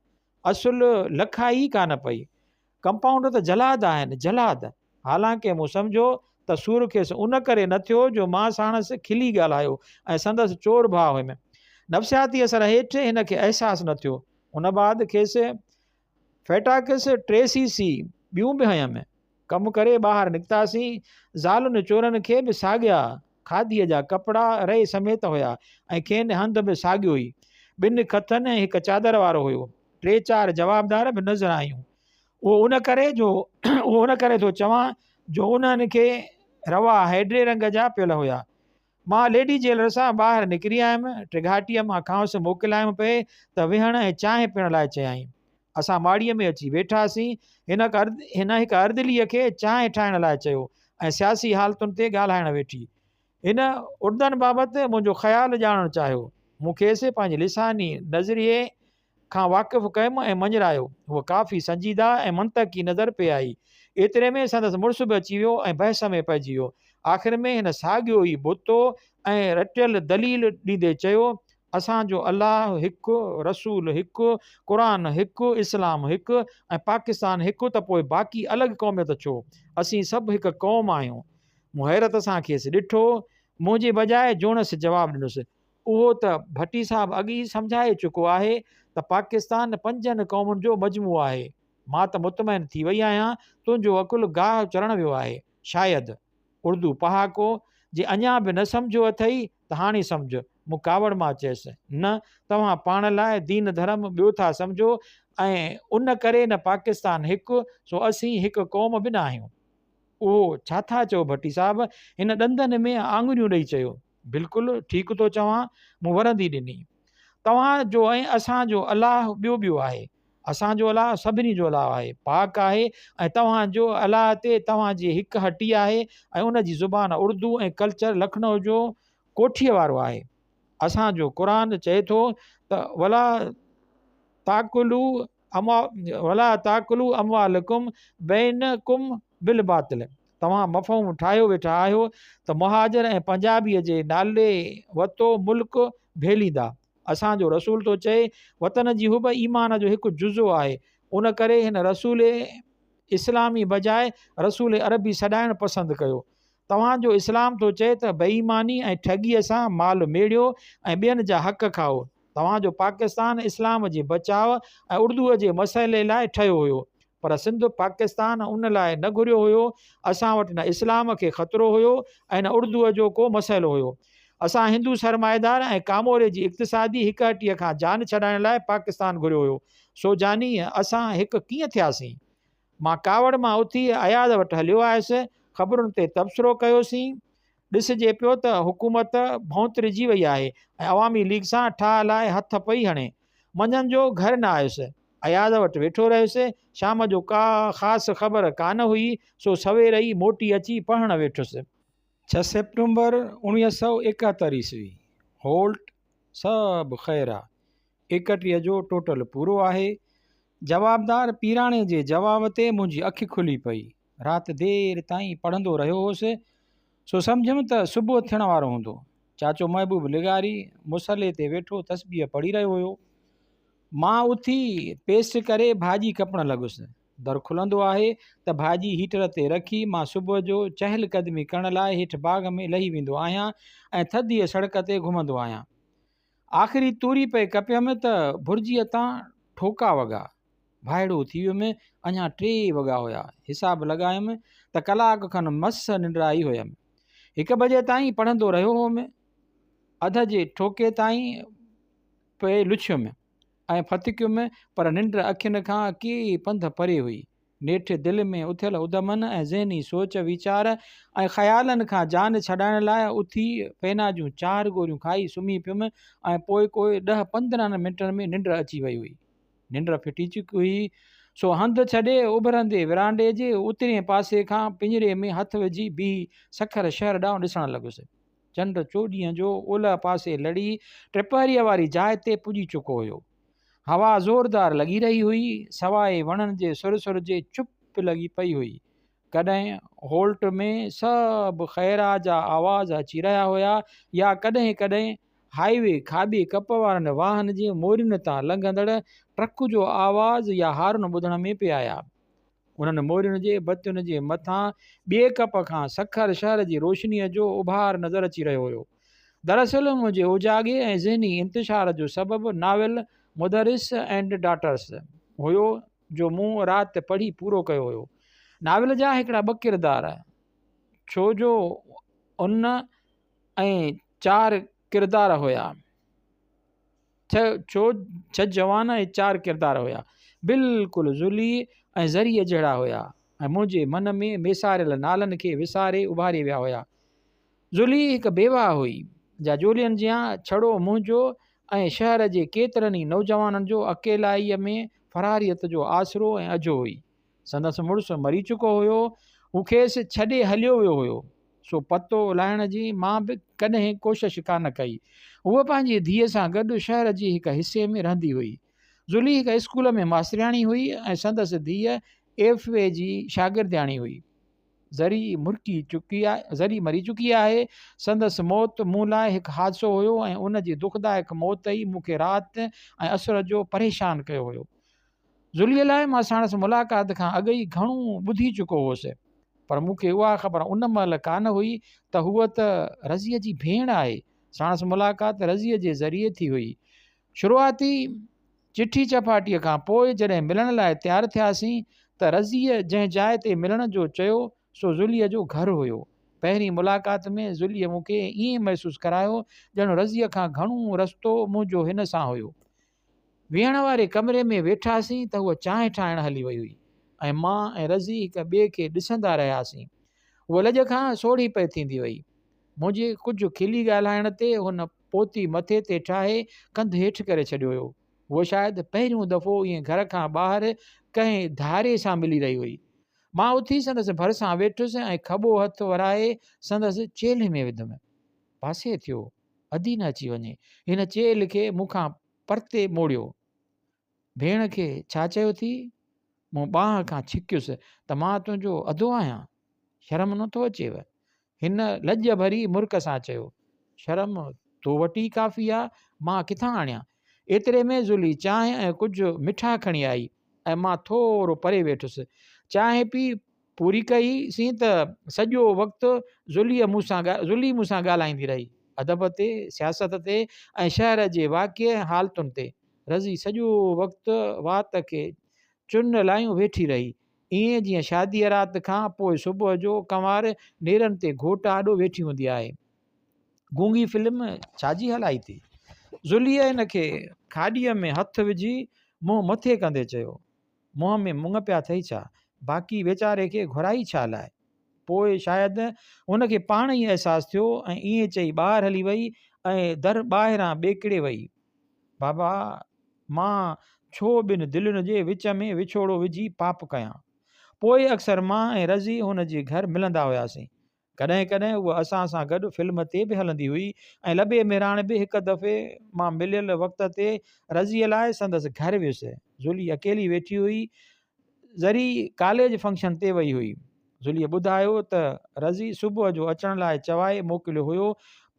असुलु लखाई कान पई। कंपाउंडर त जलाद आहिनि, जलाद। हालांकि मूं सम्झो त सूर खेसि उन करे न थियो जो मां साणसि खिली ॻाल्हायो ऐं संदसि चोर भाउ हुयमि। नफ़्सियाती असर हेठि हिन खे अहसासु न थियो। उन बाद खेसि फेटाकिस ट्रेसीसी ॿियूं बि हयमि। कमु करे ॿाहिरि निकितासीं। ज़ालुनि चोरनि खे बि साॻिया खाधीअ जा कपिड़ा रहे समेत हुया ऐं खेनि हंधि बि साॻियो ई। 2 खतनि ऐं 1 चादर वारो हुयो। 3-4 जवाबदार बि नज़र आयूं। उहो उन करे थो चवां जो उन्हनि खे रवा हैड्रे रंग जा पियल हुया। मां लेडी जेलर सां ॿाहिरि निकिरी आयमि। टिघाटीअ मां खांसि मोकिलायमि पए त विहण ऐं चांहि पीअण लाइ चयाईं। असां माड़ीअ में अची वेठासीं। हिन हिकु अर्दलीअ खे चांहि ठाहिण लाइ चयो ऐं सियासी हालतुनि ते ॻाल्हाइण वेठी। हिन उर्दनि बाबति मुंहिंजो ख़्यालु ॼाणणु चाहियो। मूं खेसि पंहिंजे लिसानी नज़रिए खां वाक़िफ़ु कयुमि ऐं मञरायो। उहा काफ़ी संजीदा ऐं मंतकी नज़र पे आई। एतिरे में संदसि मुड़ुस बि अची वियो ऐं बहस में पइजी वियो। आख़िर में हिन साॻियो ई बुतो ऐं रटियल दलील ॾींदे चयो, असांजो अलाह हिकु, रसूल हिकु, क़ुरान हिकु, इस्लाम हिकु ऐं पाकिस्तान हिकु, त पोइ बाक़ी अलॻि क़ौमियत छो? असीं सभु हिकु क़ौम आहियूं। मूं हैरत सां खेसि ॾिठो। मुंहिंजे बजाए जोणसि जवाबु ॾिनुसि, उहो त भट्टी साहिबु अॻु ई सम्झाए चुको आहे त पाकिस्तान 5 क़ौमुनि जो मजमू आहे। मां त मुतमइन थी वई आहियां तुंहिंजो अकुलु गाह चढ़ण वियो आहे। शायदि उर्दू पहाको जे अञा बि न सम्झो अथई त हाणे सम्झ। मूं कावड़ मां चयसि, न तव्हां पाण लाइ दीन धर्म ॿियो था सम्झो ऐं उन करे न पाकिस्तान हिकु सो असीं हिकु क़ौम बि न आहियूं। उहो छा था चओ भट्टी साहिबु? हिन ॾंदनि में आङुरियूं ॾेई चयो, बिल्कुलु ठीकु थो चवां। मूं वरंदी ॾिनी। तव्हांजो ऐं असांजो अलाह ॿियो आहे। असांजो अलाह सभिनी जो अलाह आहे, पाक आहे ऐं तव्हांजो अलाह ते तव्हांजी हिकु हटी आहे ऐं उन जी ज़ुबान उर्दू ऐं कल्चर लखनऊ जो कोठीअ वारो आहे। असांजो क़ुरान चए थो त वला ताकुलू अमवालकुम बैनकुम बिल बातिल। तव्हां मफ़हूम ठाहियो वेठा आहियो त मुहाजिर ऐं पंजाबीअ जे नाले वतो मुल्क भेलींदा। असांजो रसूल थो चए वतन जी हुब ईमान जो हिकु जुज़ो आहे। उन करे हिन रसूल इस्लामी बजाए रसूल अरबी सॾाइणु पसंदि कयो। तव्हांजो इस्लाम थो चए त बेईमानी ऐं ठॻीअ सां माल मेड़ियो ऐं ॿियनि जा हक़ खाओ। तव्हांजो पाकिस्तान इस्लाम जे बचाव ऐं उर्दूअ जे मसइले लाइ ठहियो हुयो, पर सिंध पाकिस्तान उन लाइ न घुरियो हुयो। असां वटि न इस्लाम खे ख़तरो हुयो ऐं न उर्दूअ जो को मसइलो हुयो। असां हिंदू सरमाएदार ऐं कामोरे जी इक़्तिसादी हिकहटीअ खां जान छॾाइण लाइ पाकिस्तान घुरियो हुयो। सो जानी असां हिकु कीअं थियासीं? मां कावड़ मां उथी अयाद वटि हलियो आयुसि। ख़बरुनि ते तबसरो कयोसीं। ॾिसिजे पियो त हुकूमत भौंतरिजी वई आहे ऐं अवामी लीग सां ठाह लाइ हथ पई हणे। मंझंदि जो घर न आयुसि, अयाज़ वटि वेठो रहियुसि। शाम जो का ख़ासि ख़बर कान हुई, सो सवेर ई मोटी अची पढ़णु वेठुसि। 6 सेप्टेम्बर 1971 ईस्वी। होल्ट, सभु ख़ैरु आहे। 31 जो टोटल पूरो आहे। जवाबदार पीराणे जे जवाब ते मुंहिंजी अखि खुली पई। राति देरि ताईं पढ़ंदो रहियो हुउसि, सो सम्झुमि त सुबुह थियण वारो हूंदो। चाचो महबूब लिगारी मुसले ते वेठो तस्बीह पढ़ी रहियो हुयो। मां उथी पेस्ट करे भाॼी कपणु लॻुसि। दर खुलंदो आहे त भाॼी हीटर ते रखी मां सुबुह जो चहलकदमी करण लाइ हेठि बाग़ में लही वेंदो आहियां ऐं थधीअ सड़क ते घुमंदो आहियां। आख़िरी तूरी पे कपियमि त भुर्जीअ तां ठोका वॻा। भाइड़ो थी वियुमि। अञा 3 वॻा हुया। हिसाब लॻायुमि त कलाक खनि मस निंड आई हुयमि। 1 बजे ताईं पढ़ंदो रहियो हुउमि। अध जे ठोके ताईं पे लुछियुमि ऐं फतिकियुमि, पर निंड अखियुनि खां के पंध परे हुई। नेठि दिलि में उथियल उधमनि ऐं ज़हनी सोच वीचार ऐं ख़्यालनि खां जान छॾाइण लाइ उथी पेना जूं 4 गोरियूं खाई सुम्ही पियुमि ऐं पोइ कोई 10-15 मिंटनि में निंड अची वई हुई। निंड फिटी चुकी हुई, सो हंधि छॾे उभरंदे विरांडे जे उतरे पासे खां पिंजरे में हथ विझी बीह सखर शहर ॾांहुं ॾिसणु लॻुसि। चंड चोॾींहं जो ओलह पासे लड़ी टिपहरीअ वारी जाइ ते पुॼी चुको हुयो। हवा ज़ोरदार लॻी रही हुई, सवाइ वणनि जे सुर जे चुप लॻी पई हुई। कॾहिं होल्ट में सभु ख़ैरा जा आवाज़ अची रहिया हुया, या कॾहिं कॾहिं हाईवे खाॿे कप वारनि वाहन जे मोरियुनि तां लंघंदड़ ट्रक जो आवाज़ या हारन ॿुधण में पिया आया। उन्हनि मोरियुनि जे बतियुनि जे मथां ॿिए कप खां सखर शहर जी रोशनीअ जो उभार नज़र अची रहियो हुयो। दरअसल मुंहिंजे उजागे ऐं ज़हनी इंतिशार जो सबबु नाविल मुदरिस एंड डॉटर्स हुयो, जो मूं राति पढ़ी पूरो कयो हुयो। नाविल जा हिकिड़ा 2 किरदार, छो जो उन ऐं 4 किरदार हुया। 6 जवान ऐं 4 किरदार हुया, बिल्कुलु ज़ुली ऐं ज़रिए जहिड़ा हुया ऐं मुंहिंजे मन में मेसारियल नालनि खे विसारे उभारे विया हुया। ज़ुली हिकु बेवा हुई, जाजोलियन जियां छड़ो मुंहिंजो ऐं शहर जे केतिरनि ई नौजवाननि जो अकेलाईअ में फरारियत जो आसरो ऐं अजो हुई। संदसि मुड़ुसु मरी चुको हुयो, हू खेसि छॾे हलियो वियो हुयो, सो पतो लाहिण जी मां बि कॾहिं कोशिशि कान कई। हूअ पंहिंजी धीअ सां गॾु शहर जी हिकु हिसे में रहंदी हुई। ज़ुली हिकु स्कूल में मास्तरियाणी हुई ऐं संदसि धीअ FA जी शागिर्दियाणी हुई। ज़री मरी चुकी आहे। संदसि मौत मूं लाइ हिकु हादसो हुयो ऐं उन जी दुखदायक मौत ई मूंखे राति ऐं असुर जो परेशान कयो हुयो। ज़ुलीअ लाइ मां साणसि मुलाक़ात खां अॻु ई घणो ॿुधी चुको हुउसि, पर मूंखे उहा ख़बर उन महिल कान हुई त हूअ त रज़ीअ जी भेण आहे। साणसि मुलाक़ात रज़ीअ जे ज़रिए थी हुई। शुरूआती चिठी चपाटीअ खां पोइ जॾहिं मिलण लाइ तयारु थियासीं त रज़ीअ जंहिं जाइ ते मिलण जो चयो सो ज़ुलीअ जो घरु हुयो। पहिरीं मुलाक़ात में ज़ुलीअ मूंखे ईअं महसूसु करायो ॼणु रज़ीअ खां घणो रस्तो मुंहिंजो हिन सां हुयो। वेहण वारे कमरे में वेठासीं त हूअ चांहि ठाहिणु हली वई हुई ऐं मां ऐं रज़ी हिक ॿिए खे ॾिसंदा रहियासीं। उहा लॼ खां सोढ़ी पई थींदी वई। मुंहिंजे कुझु खिली ॻाल्हाइण ते हुन पोती मथे ते ठाहे कंधु हेठि करे छॾियो हुयो। उहा शायदि पहिरियों दफ़ो ईअं घर खां ॿाहिरि कंहिं धारे सां मिली रही हुई। मां उथी संदसि भरिसां वेठुसि ऐं खॿो हथु वराए संदसि चेल्हि में विधुमि। पासे थियो, अधी न अची वञे। हिन चेल्हि खे मूंखां परते मोड़ियो। भेण खे छा चयो थी? मूं ॿांह खां छिकियुसि त मां तुंहिंजो अधो आहियां, शर्म नथो अचेव? हिन लॼ भरी मुर्क सां चयो। शर्म तो वटि ई काफ़ी आहे, मां किथां आणियां? एतिरे में ज़ुली चांहि ऐं कुझु मिठा खणी आई ऐं मां थोरो परे वेठुसि। चांहि पी पूरी कईसीं त सॼो वक़्तु ज़ुली मूंसां ॻाल्हाईंदी रही, अदब ते, सियासत ते ऐं शहर जे वाक़िए हालतुनि ते। रज़ी सॼो वक़्तु वात खे चुन लायूं वेठी रही, ईअं जीअं शादीअ राति खां पोइ सुबुह जो कंवार नेरनि ते घोट आॾो वेठी हूंदी आहे। गूंगी फिल्म छाजी हलाई थी? ज़ुलीअ हिन खे खाॾीअ में हथु विझी मुंहुं मथे कंदे चयो। मुंहं में मुङ पिया अथई छा? बाक़ी वीचारे खे घुराई छा लाइ? पोइ शायदि हुनखे पाण ई अहसासु थियो ऐं ईअं चई ॿाहिरि हली वई ऐं दर ॿाहिरां ॿेकिड़े वई, बाबा मां छो ॿिनि दिलुनि जे विच में विछोड़ो विझी पाप कयां। पोइ अक्सर मां ऐं रज़ी हुन जे घर मिलंदा हुआसीं। कॾहिं कॾहिं उहा असां सां गॾु फिल्म ते बि हलंदी हुई ऐं लॿे मेराण बि हिकु दफ़े मां मिलियल वक़्त ते रज़ीअ लाइ संदसि घर वियुसि। ज़ुली अकेली वेठी हुई, ज़री कॉलेज फंक्शन ते वई हुई। ज़ुलीअ ॿुधायो त रज़ी सुबुह जो अचण लाइ चवाए मोकिलियो हुयो,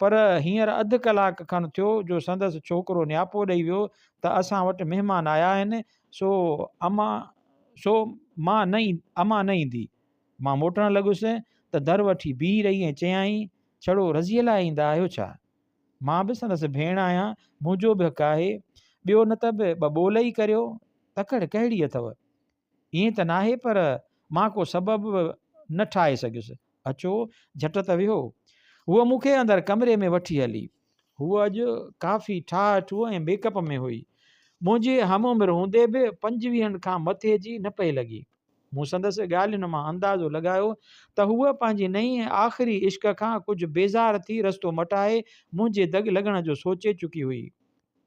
पर हींअर अधु कलाक खनि थियो जो संदसि छोकिरो नियापो ॾेई वियो त असां वटि महिमान आया आहिनि, सो अमां न ईंदी। मां मोटणु लॻुसि त दर वठी बीह रही ऐं चयाईं, छड़ो रज़ीअ लाइ ईंदा आहियो छा? मां बि संदसि भेण आहियां, मुंहिंजो बि हक़ु आहे, ॿियो न त बि ॿ ॿोल ई करियो, तकड़ि कहिड़ी अथव? ईअं त नाहे, पर मां को सबबु न ठाहे सघियुसि। अचो झटि त वियो। हूअ मूंखे अंदरि कमरे में वठी हली। हूअ अॼु काफ़ी ठाह ऐं मेकअप में हुई। मुंहिंजे हम उमिरि हूंदे बि 25 खां मथे जी न पई लॻी। मूं संदसि ॻाल्हियुनि मां अंदाज़ो लॻायो त हूअ पंहिंजी नई आख़िरी इश्क खां कुझु बेज़ार थी रस्तो मटाए मुंहिंजे दॻि लॻण जो सोचे चुकी हुई।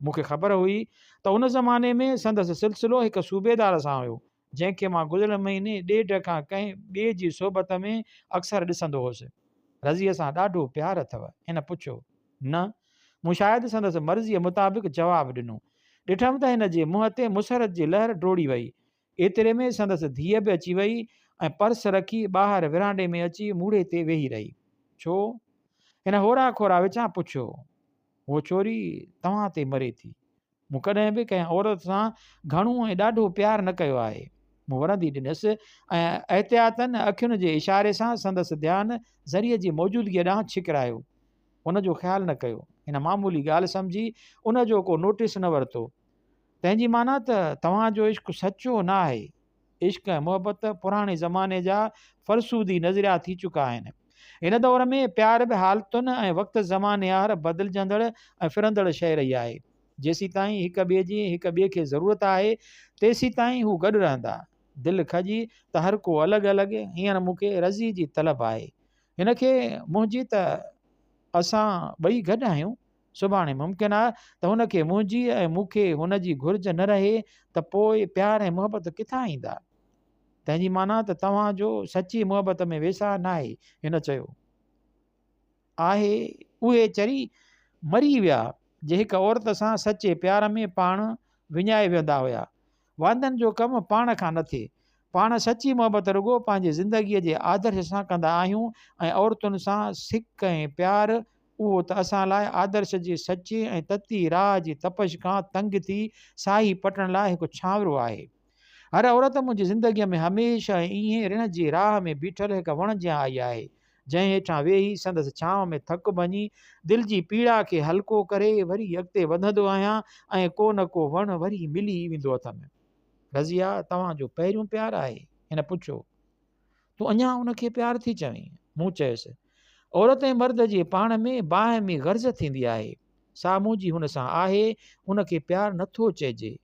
मूंखे ख़बर हुई त उन ज़माने में संदसि सिलसिलो हिकु सूबेदार सां हुयो, जंहिंखे मां गुज़िरियल महीने ॾेढ खां कंहिं ॿिए जी सोबत में अक्सर ॾिसंदो हुउसि। रज़ीअ सां ॾाढो प्यारु अथव? हिन पुछियो। न, मूं शायदि संदसि मर्ज़ीअ मुताबिक़ जवाबु ॾिनो। ॾिठमि त हिन जे मुंहं ते मुसरत जी लहर डोड़ी वई। एतिरे में संदसि धीअ बि अची वई ऐं पर्स रखी ॿाहिरि विरांडे में अची मूड़े ते वेही रही। छो? हिन होरा खोरा विचां पुछियो। उहो छोरी तव्हां ते मरे थी। मूं कॾहिं बि कंहिं औरत सां घणो ऐं ॾाढो प्यारु न कयो आहे। मूं वरंदी ॾिनसि ऐं एहतियातन अखियुनि जे इशारे सां संदसि ध्यानु ज़रिए जी मौजूदगीअ ॾांहुं छिकिरायो। उनजो ख़्यालु न कयो। हिन मामूली ॻाल्हि सम्झी उनजो को नोटिस न वरितो। तंहिंजी माना त तव्हांजो इश्कु सचो न आहे। इश्क ऐं मुहबत पुराणे ज़माने जा फ़रसूदी नज़रिया थी चुका आहिनि। हिन दौर में प्यार बि हालतुनि ऐं वक़्तु ज़माने यार बदिलजंदड़ ऐं फिरंदड़ शइ रही आहे। जेसीं ताईं हिक ॿिए खे ज़रूरत आहे, तेसीं ताईं हू गॾु रहंदा। दिलि खजी त हर को अलॻि अलॻि। हींअर मूंखे रज़ी जी तलब आहे। हिनखे मुंहिंजी त असां ॿई गॾु आहियूं। सुभाणे मुमकिन आहे त हुनखे मुंहिंजी ऐं मूंखे हुनजी घुर्ज न रहे त पोइ प्यार ऐं मुहबत किथां ईंदा? तंहिंजी माना त तव्हांजो सची मुहबत में वेसा न आहे। हिन चयो। आहे, उहे चरी मरी विया जे हिकु औरत सां सचे प्यार में पाण विञाए वेंदा हुआ। वांदनि जो कमु पाण खां न थिए। पाण सची मुहबत रुॻो पंहिंजी ज़िंदगीअ जे आदर्श सां कंदा आहियूं ऐं औरतुनि सां सिक ऐं प्यार, उहो त असां लाइ आदर्श जे सचे ऐं तती राह जी तपश खां तंग थी साही पटण लाइ हिकु छांवरो आहे। हर औरत मुंहिंजी ज़िंदगीअ में हमेशह ईअं रिण जी राह में बीठल हिकु वण जियां आई आहे, जंहिं हेठां वेही संदसि छांव में थक भञी दिलि जी पीड़ा खे हल्को करे वरी अॻिते वधंदो आहियां ऐं को न को वण वरी मिली वेंदो अथमि। रज़िया तव्हांजो पहिरियों प्यारु आहे? हिन पुछियो। तूं अञा उनखे प्यारु थी चवीं? मूं चयुसि। औरत ऐं मर्द जे पाण में बाहि में गर्ज़ थींदी आहे। साम्हूं जी हुन सां आहे, उनखे प्यारु नथो चइजे।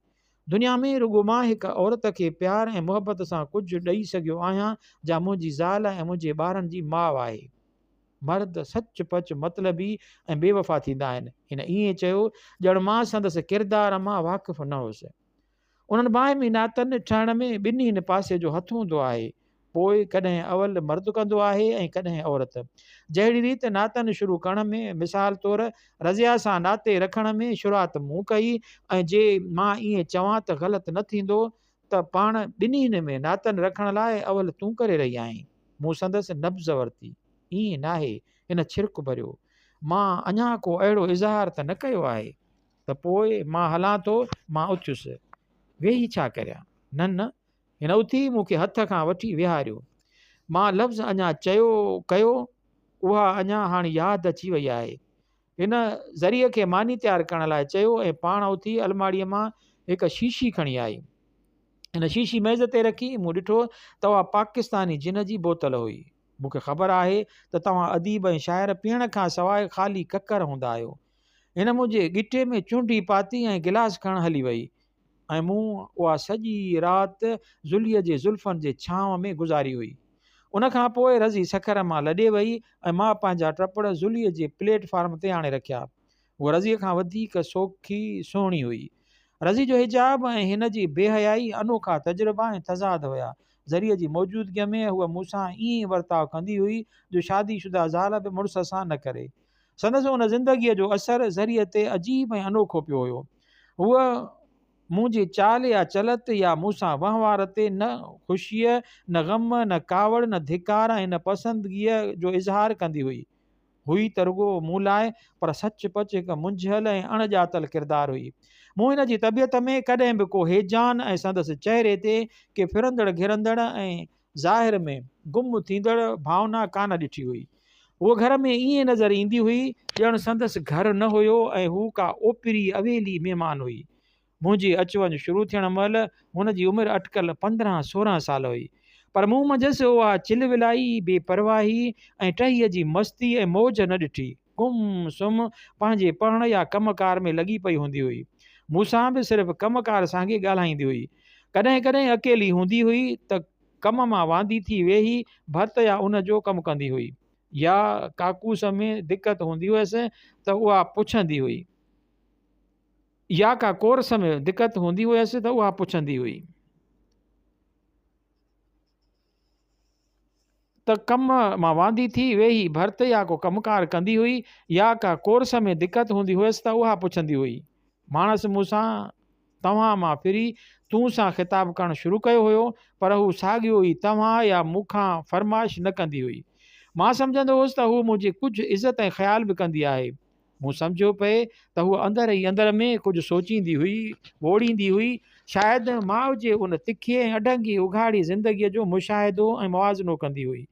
दुनिया में रुॻो मां हिकु औरत खे प्यार ऐं मुहबत सां कुझु ॾेई सघियो आहियां, जा मुंहिंजी ज़ाल ऐं मुंहिंजे ॿारनि जी माउ आहे। मर्द सच पच मतलबी ऐं बेवफ़ा थींदा आहिनि। हिन ईअं चयो ॼण मां संदसि किरदार मां वाक़िफ़ु न हुउसि। उन्हनि बाहिमी नातनि ठहण में ॿिन्हिनि पासे जो हथु हूंदो आहे। पोइ कॾहिं अवल मर्द कंदो आहे ऐं कॾहिं औरत। जहिड़ी रीति नातनि शुरू करण में, मिसाल तौरु रज़िया सां नाते रखण में शुरूआत मूं कई, ऐं जे मां ईअं चवां त ग़लति न थींदो त पाण ॿिन्हिनि में नातनि रखण लाइ अवल तूं करे रही आहीं। मूं संदसि नब्ज़ वरिती। ईअं नाहे। हिन छिरक भरियो। मां अञा को अहिड़ो इज़हार त न कयो आहे। त पोइ मां हलां थो। मां उथियुसि। वेही छा करियां? न। हिन उथी मूंखे हथ खां वठी विहारियो। मां लफ़्ज़ अञा कयो उहा अञा हाणे यादि अची वई आहे। हिन ज़रिए खे मानी तयारु करण लाइ चयो ऐं पाण उथी अलमारीअ मां हिकु शीशी खणी आई। हिन शीशी मेज़ ते रखी मूं ॾिठो त उहा पाकिस्तानी जिन जी बोतल हुई। मूंखे ख़बर आहे त तव्हां अदीब ऐं शाइर पीअण खां सवाइ ख़ाली ककर हूंदा आहियो। हिन मुंहिंजे गिटे में चूंडी पाती ऐं गिलास खणणु हली वई ऐं मूं उहा सॼी राति ज़ुलीअ जे ज़ुल्फ़नि जे छांव में गुज़ारी हुई। उन खां पोइ रज़ी सखर मां लॾे वई ऐं मां पंहिंजा टपड़ ज़ुलीअ जे प्लेटफार्म ते आणे रखिया। उहा रज़ीअ खां वधीक सोखी सुहिणी हुई। रज़ी जो हिजाब ऐं हिन जी बेहयाई अनोखा तजुर्बा ऐं तज़ाद हुया। ज़रिए जी मौजूदगीअ में हूअ मूंसां ईअं वर्ताव कंदी हुई जो शादीशुदा ज़ाल बि मुड़ुस सां न करे। संदसि उन ज़िंदगीअ जो असरु ज़रिए ते अजीब ऐं अनोखो पियो हुयो। हूअ मुंहिंजी चाल या चलत या मूंसां वहिंवार ते न ख़ुशीअ, न ग़म, न कावड़, न धिकार ऐं न पसंदगीअ जो इज़हार कंदी हुई त रुॻो मूं लाइ, पर सचपच हिकु मुंझियल ऐं अणॼातल किरदारु हुई। मूं हिन जी तबियत में कॾहिं बि को हेजान ऐं संदसि चहिरे ते के फिरंदड़ घिरंदड़ ऐं ज़ाहिर में गुम थींदड़ भावना कान ॾिठी हुई। उहो घर में ईअं नज़र ईंदी हुई ॼणु संदसि घर न हुयो ऐं हू का ओपिरी अवेली महिमान हुई। मुंहिंजी अचु वञु शुरू थियण महिल हुन जी उमिरि अटकल 15-16 साल हुई, पर मूं मंझसि उहा चिलविलाई, बेपरवाही ऐं टहीअ जी मस्ती ऐं मौज न ॾिठी। गुम सुम पंहिंजे पढ़ण या कमकार में लॻी पई हूंदी हुई। मूंसां बि सिर्फ़ु कमकार सां ॻाल्हाईंदी हुई। कॾहिं कॾहिं अकेली हूंदी हुई त कम मां वांदी थी वेही भर्त या उन जो कमु कंदी हुई, या काकूस में दिक़त हूंदी हुयसि त उहा पुछंदी हुई, या का कोर्स में दिक़त हूंदी हुयसि त उहा पुछंदी हुई त कम मां वांदी थी वेही भर्त या को कमकार कंदी हुई, या का कोर्स में दिक़त हूंदी हुयसि त उहा पुछंदी हुई। माणस मूंसां तव्हां मां फिरी तूं सां ख़िताबु करणु शुरू कयो हुयो, पर हू साॻियो ई तव्हां या मूंखां फरमाइश न कंदी हुई। मां सम्झंदो हुउसि त हू मुंहिंजी कुझु इज़त ऐं ख़्याल बि कंदी आहे। मूं सम्झो पए त हूअ अंदरि ई अंदरि में कुझु सोचींदी हुई, ॿोड़ींदी हुई। शायदि माउ जे उन तिखे ऐं अढंगी उघाड़ी ज़िंदगीअ जो मुशाहिदो ऐं मुआज़नो कंदी हुई।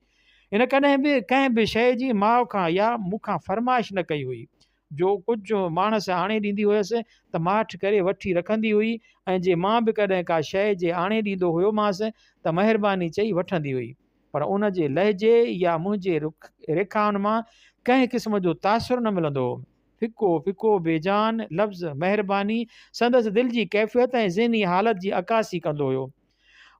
इन कॾहिं बि कंहिं बि शइ जी माउ खां या मूंखां फरमाइश न कई हुई। जो कुझु माणस आणे ॾींदी हुयसि त माठि करे वठी रखंदी हुई, ऐं जे मां बि कॾहिं का शइ जे आणे ॾींदो हुयोमांसि त महिरबानी चई वठंदी हुई। पर उन जे लहजे या मुंहिंजे रेखाउनि मां कंहिं क़िस्म जो तासुरु न मिलंदो हो। फिको फिको बेजान लफ़्ज़ महिरबानी संदसि दिलि जी कैफ़ियत ऐं ज़हनी हालत जी अकासी कंदो हुयो।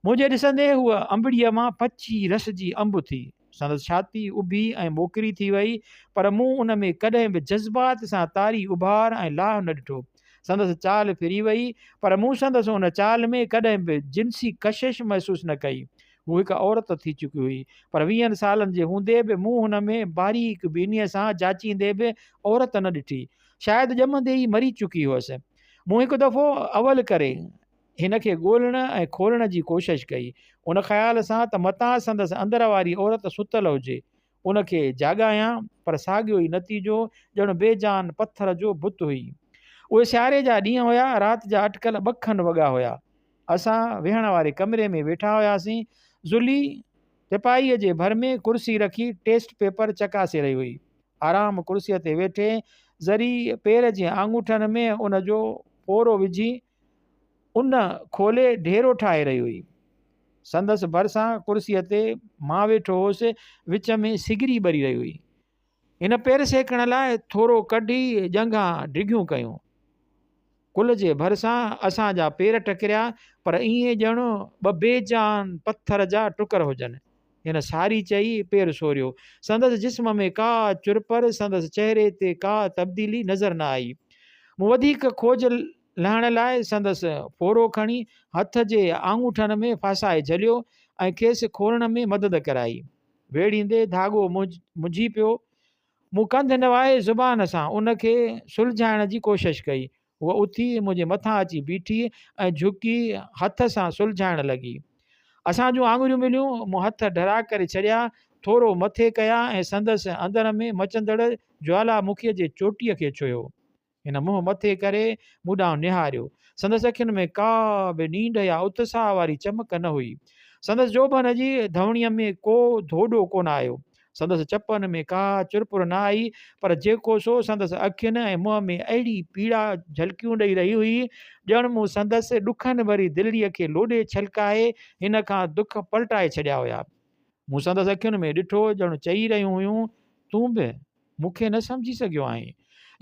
मुंहिंजे ॾिसंदे हूअ अंबड़ीअ मां पची रस जी अंब थी। संदसि छाती उभी ऐं मोकिरी थी वई, पर मूं उन में कॾहिं बि जज़्बात सां तारी उभार ऐं लाह न ॾिठो। संदसि चाल फिरी वई, पर मूं संदसि उन चाल में कॾहिं बि जिन्सी कशिश महसूसु न कई। हू हिकु औरत थी चुकी हुई, पर 20 सालनि जे हूंदे बि मूं हुन में बारीक बीनीअ सां जाचींदे बि औरत न ॾिठी। शायदि ॼमंदे ई मरी चुकी हुअसि। मूं हिकु दफ़ो अवल करे हिन खे ॻोल्हण ऐं खोलण जी कोशिशि कई, उन ख़्याल सां त मतां संदसि अंदर वारी औरत सुतल हुजे। उन खे जाॻायां, पर साॻियो ई नतीजो, ॼणु बेजान पथर जो बुत हुई। उहे सियारे जा ॾींहं हुया, राति जा अटकल 2 खनि वॻा हुया। असां वेहण वारे कमरे में वेठा हुआसीं। ज़ुली टिपाईअ जे भर में कुर्सी रखी टेस्ट पेपर चकासे रही हुई। आराम कुर्सीअ ते वेठे ज़री पेर जे आङूठनि में उन जो पोरो विझी उन खोले ढेरो ठाहे रही हुई। संदसि भरिसां कुर्सीअ ते मां वेठो हुउसि, विच में सिगरी ॿरी रही हुई। हिन पेर सेकण लाइ थोरो कढी ॼंघां डिघियूं कयूं। कुल जे भरिसां असांजा पेर टकिरिया, पर ईअं ॼणु 2 बेजान पथर जा टुकर हुजनि। हिन सारी चई पेर सोरियो। संदसि जिस्म में का चुरपर, संदसि चहिरे ते का तब्दीली नज़र न आई। मूं वधीक खोज लहण लाइ संदसि पोरो खणी हथ जे आङूठनि में फासाए झलियो ऐं खेसि खोलण में मदद कराई। वेड़ींदे धाॻो मुंझी पियो। मूं कंध नवाए ज़ुबान सां उन खे सुलझाइण जी कोशिशि कई। उहा उथी मुंहिंजे मथां अची बीठी ऐं झुकी हथ सां सुलझाइण लॻी। असां जूं आङुरियूं मिलियूं। मूं हथ ढरा करे छॾिया, थोरो मथे कया ऐं संदसि अंदर में मचंदड़ ज्वालामुखीअ जे चोटीअ खे छुयो। हिन मुंहुं मथे करे मूं ॾांहुं निहारियो। संदसि अखियुनि में का बि नींड या उत्साह वारी चमक न हुई। संदसि जोबन जी धवणीअ में को धोॾो कोन आयो। संदसि चपनि में का चुरपुर न आई, पर जेको सो संदसि अखियुनि ऐं मुंहं में अहिड़ी पीड़ा झलकियूं ॾेई रही हुई, ॼणु मूं संदसि ॾुखनि भरी दिलीअ खे लोॾे छलकाए हिन खां दुख पलटाए छॾिया हुया। मूं संदसि अखियुनि में ॾिठो, ॼणु चई रहियूं हुयूं, तूं बि मूंखे न सम्झी सघियो आहीं।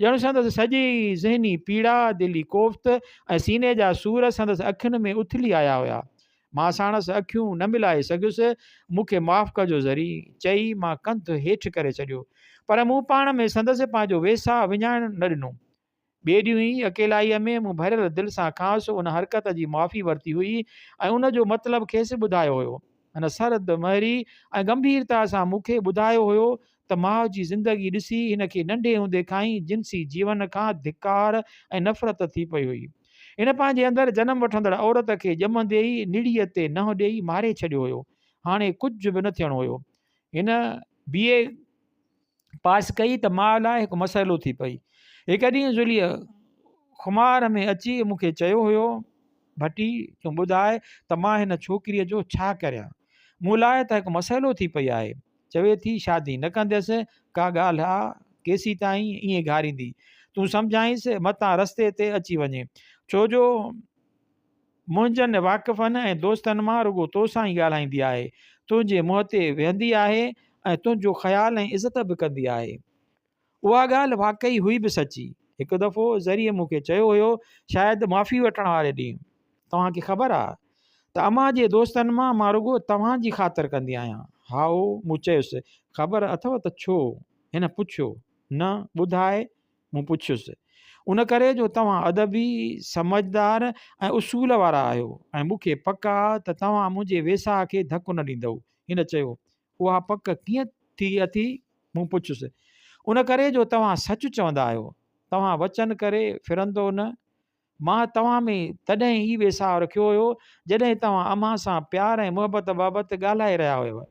ॼणु संदसि सॼी ज़हनी पीड़ा, दिली कोफ़्त ऐं सीने जा सूर संदसि अखियुनि में उथली आया हुया। मां साणसि अखियूं न मिलाए सघियुसि, मूंखे माफ़ु कजो ज़री, चई मां कंधु हेठि करे छॾियो, पर मूं पाण में संदसि पंहिंजो वेसा विञाइण न ॾिनो। ॿिए ॾींहुं ई अकेलाईअ में मूं भरियल दिलि सां खांसि उन हरकत जी माफ़ी वरिती हुई ऐं उनजो मतिलबु खेसि ॿुधायो हुयो। हिन सरद महरी ऐं गंभीरता सां मूंखे ॿुधायो हुयो त माउ जी ज़िंदगी ॾिसी हिनखे नंढे हूंदे खां ई जिन्सी जीवन खां धिकार ऐं नफ़रत थी पई हुई। हिन पंहिंजे अंदरि जनम वठंदड़ औरत खे ॼमंदे ई निड़ीअ ते नंहुं ॾेई मारे छॾियो हुयो। हाणे कुझु बि न थियणो हुयो। हिन BA पास कई त माउ लाइ हिकु मसइलो थी पई। हिकु ॾींहुं ज़ुलीअ खुमार में अची मूंखे चयो हुयो, भटी तूं ॿुधाए त मां हिन छोकिरीअ जो छा करियां, मूं लाइ त हिकु मसइलो थी पई आहे। चवे थी शादी न कंदसि, का ॻाल्हि आहे केसी ताईं ईअं घारींदी, तूं सम्झाईंसि मतां रस्ते ते अची वञे, छो जो मुंहिंजनि वाक़फ़नि ऐं दोस्तनि मां रुॻो तोसां ई ॻाल्हाईंदी आहे, तुंहिंजे मुंहं ते वेहंदी आहे ऐं तुंहिंजो ख़्यालु ऐं इज़त बि कंदी आहे। उहा ॻाल्हि वाक़ई हुई बि सची। हिकु दफ़ो ज़रिए मूंखे चयो हुयो, शायदि माफ़ी वठण वारे ॾींहुं, तव्हांखे ख़बर आहे त अम्मा जे दोस्तनि मां रुॻो तव्हांजी ख़ातिर कंदी आहियां। हाओ, मूं चयुसि, ख़बर अथव त छो? हिन पुछियो। न, ॿुधाए, मूं पुछियुसि। उन करे जो तव्हां अदबी, समझदार ऐं उसूल वारा आहियो ऐं मूंखे पक आहे त तव्हां मुंहिंजे वेसा खे धकु न ॾींदव। हिन चयो। उहा पक कीअं थी अथी? मूं पुछियुसि। उन करे जो तव्हां सच चवंदा आहियो, तव्हां वचन करे फिरंदो न। मां तव्हां में तॾहिं ई वेसाह रखियो हुयो जॾहिं तव्हां अम्मा सां प्यार ऐं मुहबत बाबति ॻाल्हाए रहिया हुयव।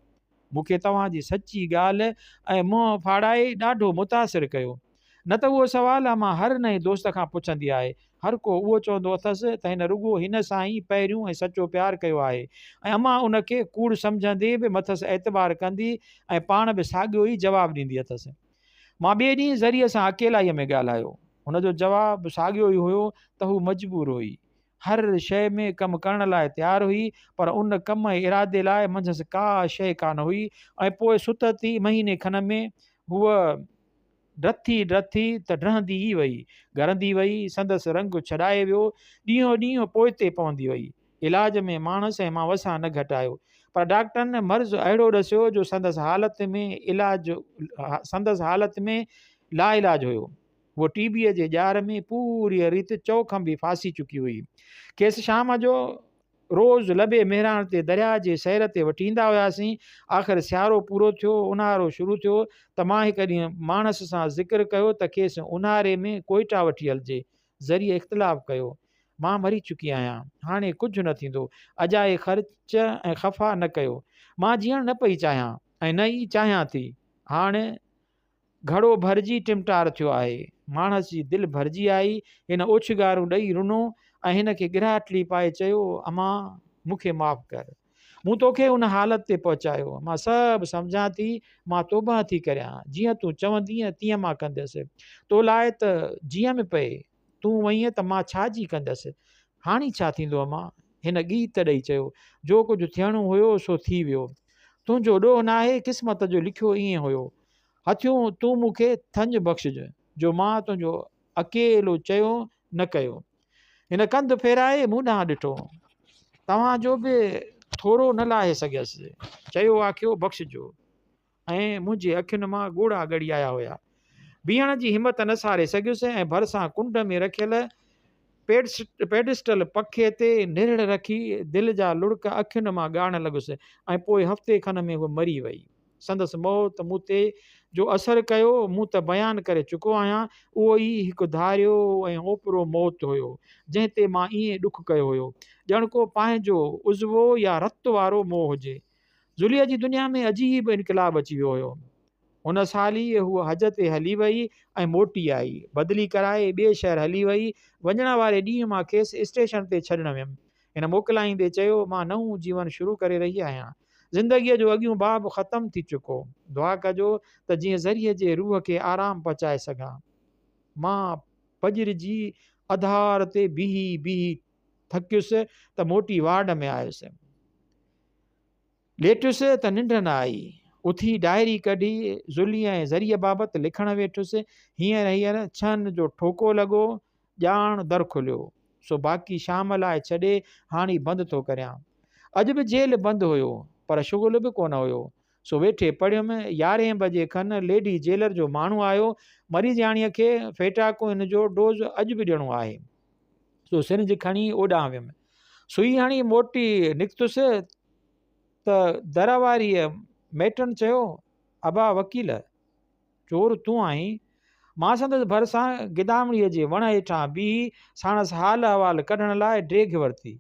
मूंखे तव्हांजी सची ॻाल्हि ऐं मुंहुं फाड़ाए ॾाढो मुतासिर कयो। न त उहो सुवालु अम्मा हर नए दोस्त खां पुछंदी आहे, हर को उहो चवंदो अथसि त हिन रुॻो हिन सां ई पहिरियों ऐं सचो प्यारु कयो आहे, ऐं अम्मा उनखे कूड़ सम्झंदे बि मथसि एतबार कंदी ऐं पाण बि साॻियो ई जवाबु ॾींदी अथसि। मां ॿिए ॾींहुं ज़रिए सां अकेलाईअ में ॻाल्हायो। हुनजो जवाबु साॻियो ई हुयो त हू मजबूर हुई, हर शइ में कमु करण लाइ तयारु हुई, पर उन कम जे इरादे लाइ मंझंसि का शइ कान हुई। ऐं पोइ सुतती महीने खन में हूअ ड्रथी त ड्रहंदी ई वई, घरंदी वई, संदसि रंग छॾाए वियो, ॾींहों ॾींहुं पोइते पवंदी वई। इलाज में माणस ऐं मां वसां न घटायो, पर डॉक्टरनि मर्ज़ु अहिड़ो ॾसियो जो संदसि हालति में लाइलाज हुयो। वो TB जे ॼार में पूरी रीति चौखंबी फासी चुकी हुई। खेसि शाम जो रोज़ु लबे मेहरान ते दरिया जे सैर ते वठी ईंदा हुआसीं। आख़िर सियारो पूरो थियो, ऊन्हारो शुरू थियो त मां हिकु ॾींहुं माणस सां ज़िक्र कयो त खेसि ऊन्हारे में कोइटा वठी हलिजे। ज़रिए इख़्तिलाफ़ु कयो, मां मरी चुकी आहियां, हाणे कुझु न थींदो, अजाए ख़र्च ऐं ख़फ़ा न कयो। मां जीअण न पई चाहियां ऐं न ई चाहियां थी। हाणे घड़ो भरिजी टिमटार थियो आहे। माणस जी दिलि भरिजी आई। हिन ओछगारूं ॾेई रुनो ऐं हिन खे गिराटली पाए चयो, अम्मा मूंखे माफ़ु कर, मूं तोखे उन हालत ते पहुचायो। मां सभु सम्झां थी, मां तौबा थी करियां, जीअं तूं चवंदीअ तीअं मां कंदसि। तो लाइ त जीअं में पए, तूं वईअं त मां छा जी कंदसि। हाणे छा थींदो अम्मा? हिन गीत ॾेई चयो, जो कुझु थियणो हुयो सो थी वियो, तुंहिंजो ॾोह न आहे, क़िस्मत जो लिखियो ईअं हुयो। हथियूं तूं मूंखे थंज बख़्शिज जो मां तुंहिंजो अकेलो चयो न कयो। हिन कंधु फेराए मूं ॾांहुं ॾिठो, तव्हांजो बि थोरो न लाहे सघियसि, चयो आखियो बख़्शिजो, ऐं मुंहिंजे अखियुनि मां ॻोढ़ा ॻड़ी आया हुया। बीहण जी हिमत न सारे सघियुसि ऐं भरिसां कुंड में रखियल पेडिस्टल पखे ते निरड़ रखी दिलि जा लुड़क अखियुनि मां ॻाइण लॻुसि। ऐं पोइ हफ़्ते खन में उहा मरी वई। संदसि मौत मूं ते जो असरु कयो मूं त बयानु करे चुको आहियां। उहो ई हिकु धारियो ऐं ओपरो मौत हुयो, जंहिं ते मां ईअं ॾुख कयो हुयो ॼण को पंहिंजो उज़वो या रत वारो मोह हुजे। ज़ुलीअ जी दुनिया में अजीब इनक़लाब अची वियो हुयो। हुन साल ई हूअ हज ते हली वई ऐं मोटी आई, बदिली कराए ॿिए शहर हली वई। वञण वारे ॾींहुं मां खेसि स्टेशन ते छॾणु वियुमि। हिन मोकिलाईंदे चयो, मां नओं जीवन शुरू करे रही आहियां, ज़िंदगीअ जो अॻियूं बाब ख़तमु थी चुको, दुआ कजो त जीअं ज़रिए जे रूह खे आराम पहुचाए सघां। मां फजर जी आधार ते बीही थकियुसि त मोटी वार्ड में आयुसि, लेटियुसि त निंड न आई। उथी डायरी कढी ज़ुली ऐं ज़रिए बाबति लिखणु वेठुसि। हींअर छहनि जो ठोको लॻो, ॼाण दर खुलियो, सो बाक़ी शाम लाइ छॾे हाणे बंदि थो करियां। अॼु बि जेल बंदि हुयो पर शुगुल बि कोन हुयो। सो वेठे पढ़ियुमि 11 बजे खनि लेडी जेलर जो माण्हू आयो, मरीज़ाणीअ खे फेटाकुइन जो डोज़ अॼु बि ॾियणो आहे। सो सिरिंज खणी ओॾां वियुमि, सुई हणी मोटी निकितुसि त दर वारीअ मेटनि चयो, अबा वकील चोर तूं आहीं? मां संदसि भरिसां गिदामड़ीअ जे वण हेठां बीही साणसि हाल अहवाल कढण लाइ ड्रेघ वरिती।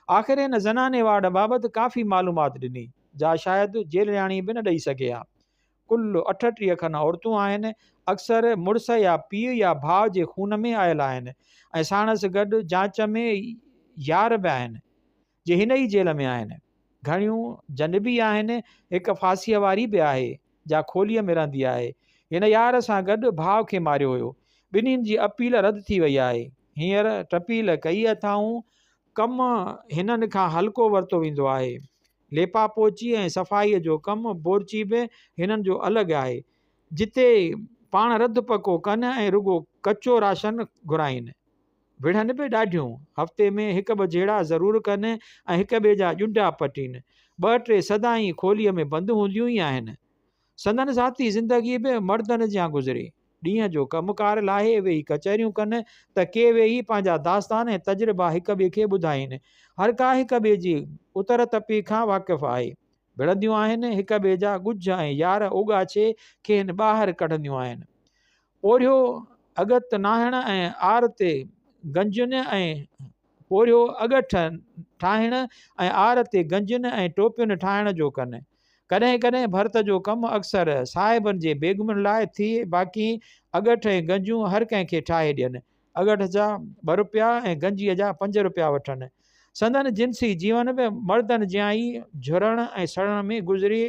आख़िर हिन ज़नाने वार्ड बाबति काफ़ी मालूमात ॾिनी, जा शायदि जेलरियाणी बि न ॾेई सघे हा। कुल 38 खनि औरतूं आहिनि, अक्सर मुड़ुस या पीउ या भाउ जे खून में आयल आहिनि ऐं साणसि गॾु जांच में यार बि आहिनि जे हिन ई जेल में आहिनि। घणियूं जनबी आहिनि, हिकु फांसीअ वारी बि आहे जा खोलीअ में रहंदी आहे। हिन यार सां गॾु भाउ खे मारियो हुयो। ॿिन्हिनि जी अपील रद्द थी वई आहे। हींअर टपील कई अथाऊं, कमु हिननि खां हल्को वरितो वेंदो आहे। लेपा पोची ऐं सफ़ाईअ जो कमु बोरची बि हिननि जो अलॻि आहे, जिते पाण रद्द पको कनि ऐं रुगो कचो राशन घुराइनि। विढ़नि बि ॾाढियूं, हफ़्ते में 1-2 जहिड़ा ज़रूरु कनि ऐं हिक ॿिए जा ॼुंडा पटीनि। 2-3 सदाईं खोलीअ में बंदि हूंदियूं ई आहिनि। संदन ज़ाती ज़िंदगी बि मर्दनि जा गुज़रे। ॾींहं जो कमुकार लाहे वेही कचहरियूं कनि त के वेही पंहिंजा दास्तान ऐं तजुर्बा हिक ॿिए खे ॿुधाइनि। हर का हिक ॿिए जी उतर तपी खां वाक़िफ़ु आहे। विढ़ंदियूं आहिनि, हिक ॿिए जा ॻुझ ऐं यार ओगाछे खेनि ॿाहिरि कढंदियूं आहिनि। ओढ़ियो अगत नाहिण ऐं आर ते गंजुनि ऐं पोरियो अगठ ठाहिण ऐं आर ते गंजुनि ऐं टोपियुनि ठाहिण जो कनि। कॾहिं कॾहिं भर्त जो कमु अक्सर साहिबनि जे बेगुमनि लाइ थिए, बाक़ी अगठ ऐं गंजूं हर कंहिंखे ठाहे ॾियनि। अगठ जा 2 रुपया ऐं गंजीअ जा 5 रुपया वठनि। संदन जिन्सी जीवन बि मर्दनि जियां ई झुरण ऐं सड़न में गुज़रे।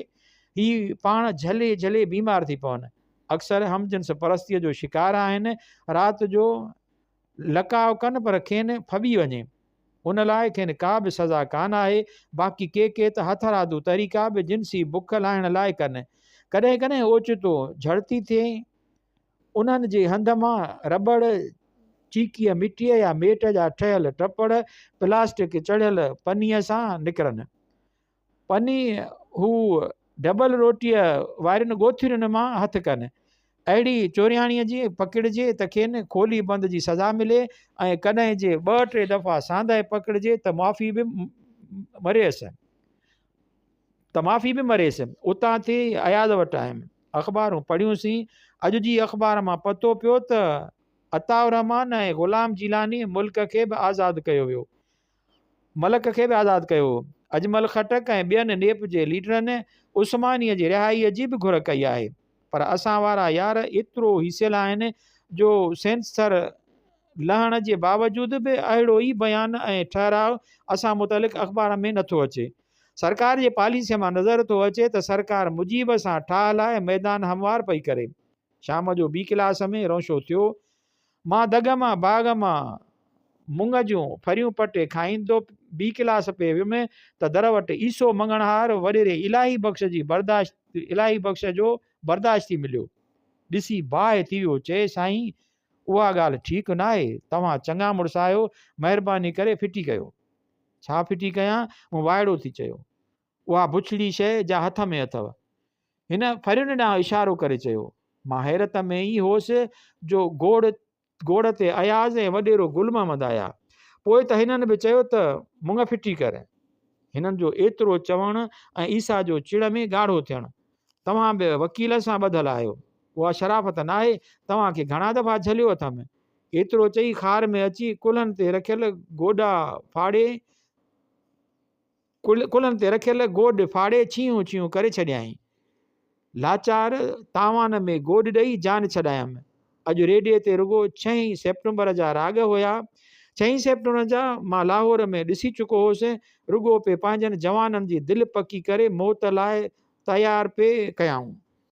ही पाण झले झले बीमार थी पवनि। अक्सर हमजिन्स परस्तीअ जो शिकार आहिनि। राति जो लकाव कनि पर खेनि फॿी वञे, उन लाइ खेनि का बि सज़ा कान आहे। बाक़ी के त हथरादू तरीक़ा बि जिन्सी बुख लाहिण लाइ कनि। कॾहिं कॾहिं ओचितो झड़ती थिए, उन्हनि जे हंध मां रबड़, चीकीअ मिटीअ या मेट जा ठहियल टपड़ प्लास्टिक चढ़ियल पनीअ सां निकिरनि। पनी हू डबल रोटीअ वारियुनि ॻोथियुनि मां हथु कनि। अहिड़ी चोरियाणीअ जी पकिड़िजे त खेनि खोली बंदि जी सज़ा मिले ऐं कॾहिं जे 2-3 दफ़ा सांदहि पकिड़िजे त माफ़ी बि मरेसि। उतां ते अयाज़ वटि आयुमि, अख़बारूं पढ़ियूंसीं। अॼु जी अख़बार मां पतो पियो त अताउर रहमान ऐं ग़ुलाम जीलानी मुल्क खे बि आज़ादु कयो वियो, मलक खे बि आज़ादु कयो। अजमल खटक ऐं ॿियनि नेप जे लीडरनि उस्मानीअ जी रिहाईअ जी बि घुर कई आहे। पर असां वारा यार एतिरो हीसियल आहिनि जो सेंसर लहण जे बावजूदि बि अहिड़ो ई बयान ऐं ठहराव असां मुतलिक़ अख़बार में नथो अचे। सरकार जे पॉलिसीअ मां नज़र थो अचे त सरकार मुजीब सां ठाह लाइ मैदान हमवार पई करे। शाम जो ॿी क्लास में रौशो थियो। मां दग मां बाग़ मां मुंग जूं फरियूं पटे खाईंदो ॿी क्लास पे वियुमि त दर वटि ईसो मंगणहार वॾेरे इलाही बख़्श जो बर्दाश्ती मिलियो। ॾिसी बाहि थी वियो, चए साईं उहा ॻाल्हि ठीकु न आहे, तव्हां चङा मुड़ुस आहियो, महिरबानी करे फिटी कयो। छा फिटी कयां, मूं वाइड़ो थी चयो। उहा बुछड़ी शइ जा हथ में अथव। हिन फरियुनि ॾांहुं इशारो करे चयो। मां हैरत में ई होसि जो गोड़ ते अयाज़ ऐं वॾेरो गुल महमद आया। पोइ त हिननि बि चयो त मुंग फिटी कर। हिननि जो एतिरो चवणु ऐं ईसा जो चिड़ में ॻाढ़ो थियणु। तव्हां बि वकील सां ॿधल आहियो, उहा शराफ़त न आहे, तव्हांखे घणा दफ़ा झलियो अथमि। एतिरो चई खार में अची कुल्हनि ते रखियल गोॾ फाड़े छीयूं छीयूं करे छॾियईं। लाचार तावान में गोॾ ॾेई जान छॾायमि। अॼु रेडियो ते रुगो 6 सेप्टेम्बर जा राग हुया। 6 सेप्टेम्बर जा मां लाहौर में ॾिसी चुको हुउसि। रुगो पे पंहिंजनि जवाननि जी दिलि पकी करे मौत लाइ तयार पे कयाऊं।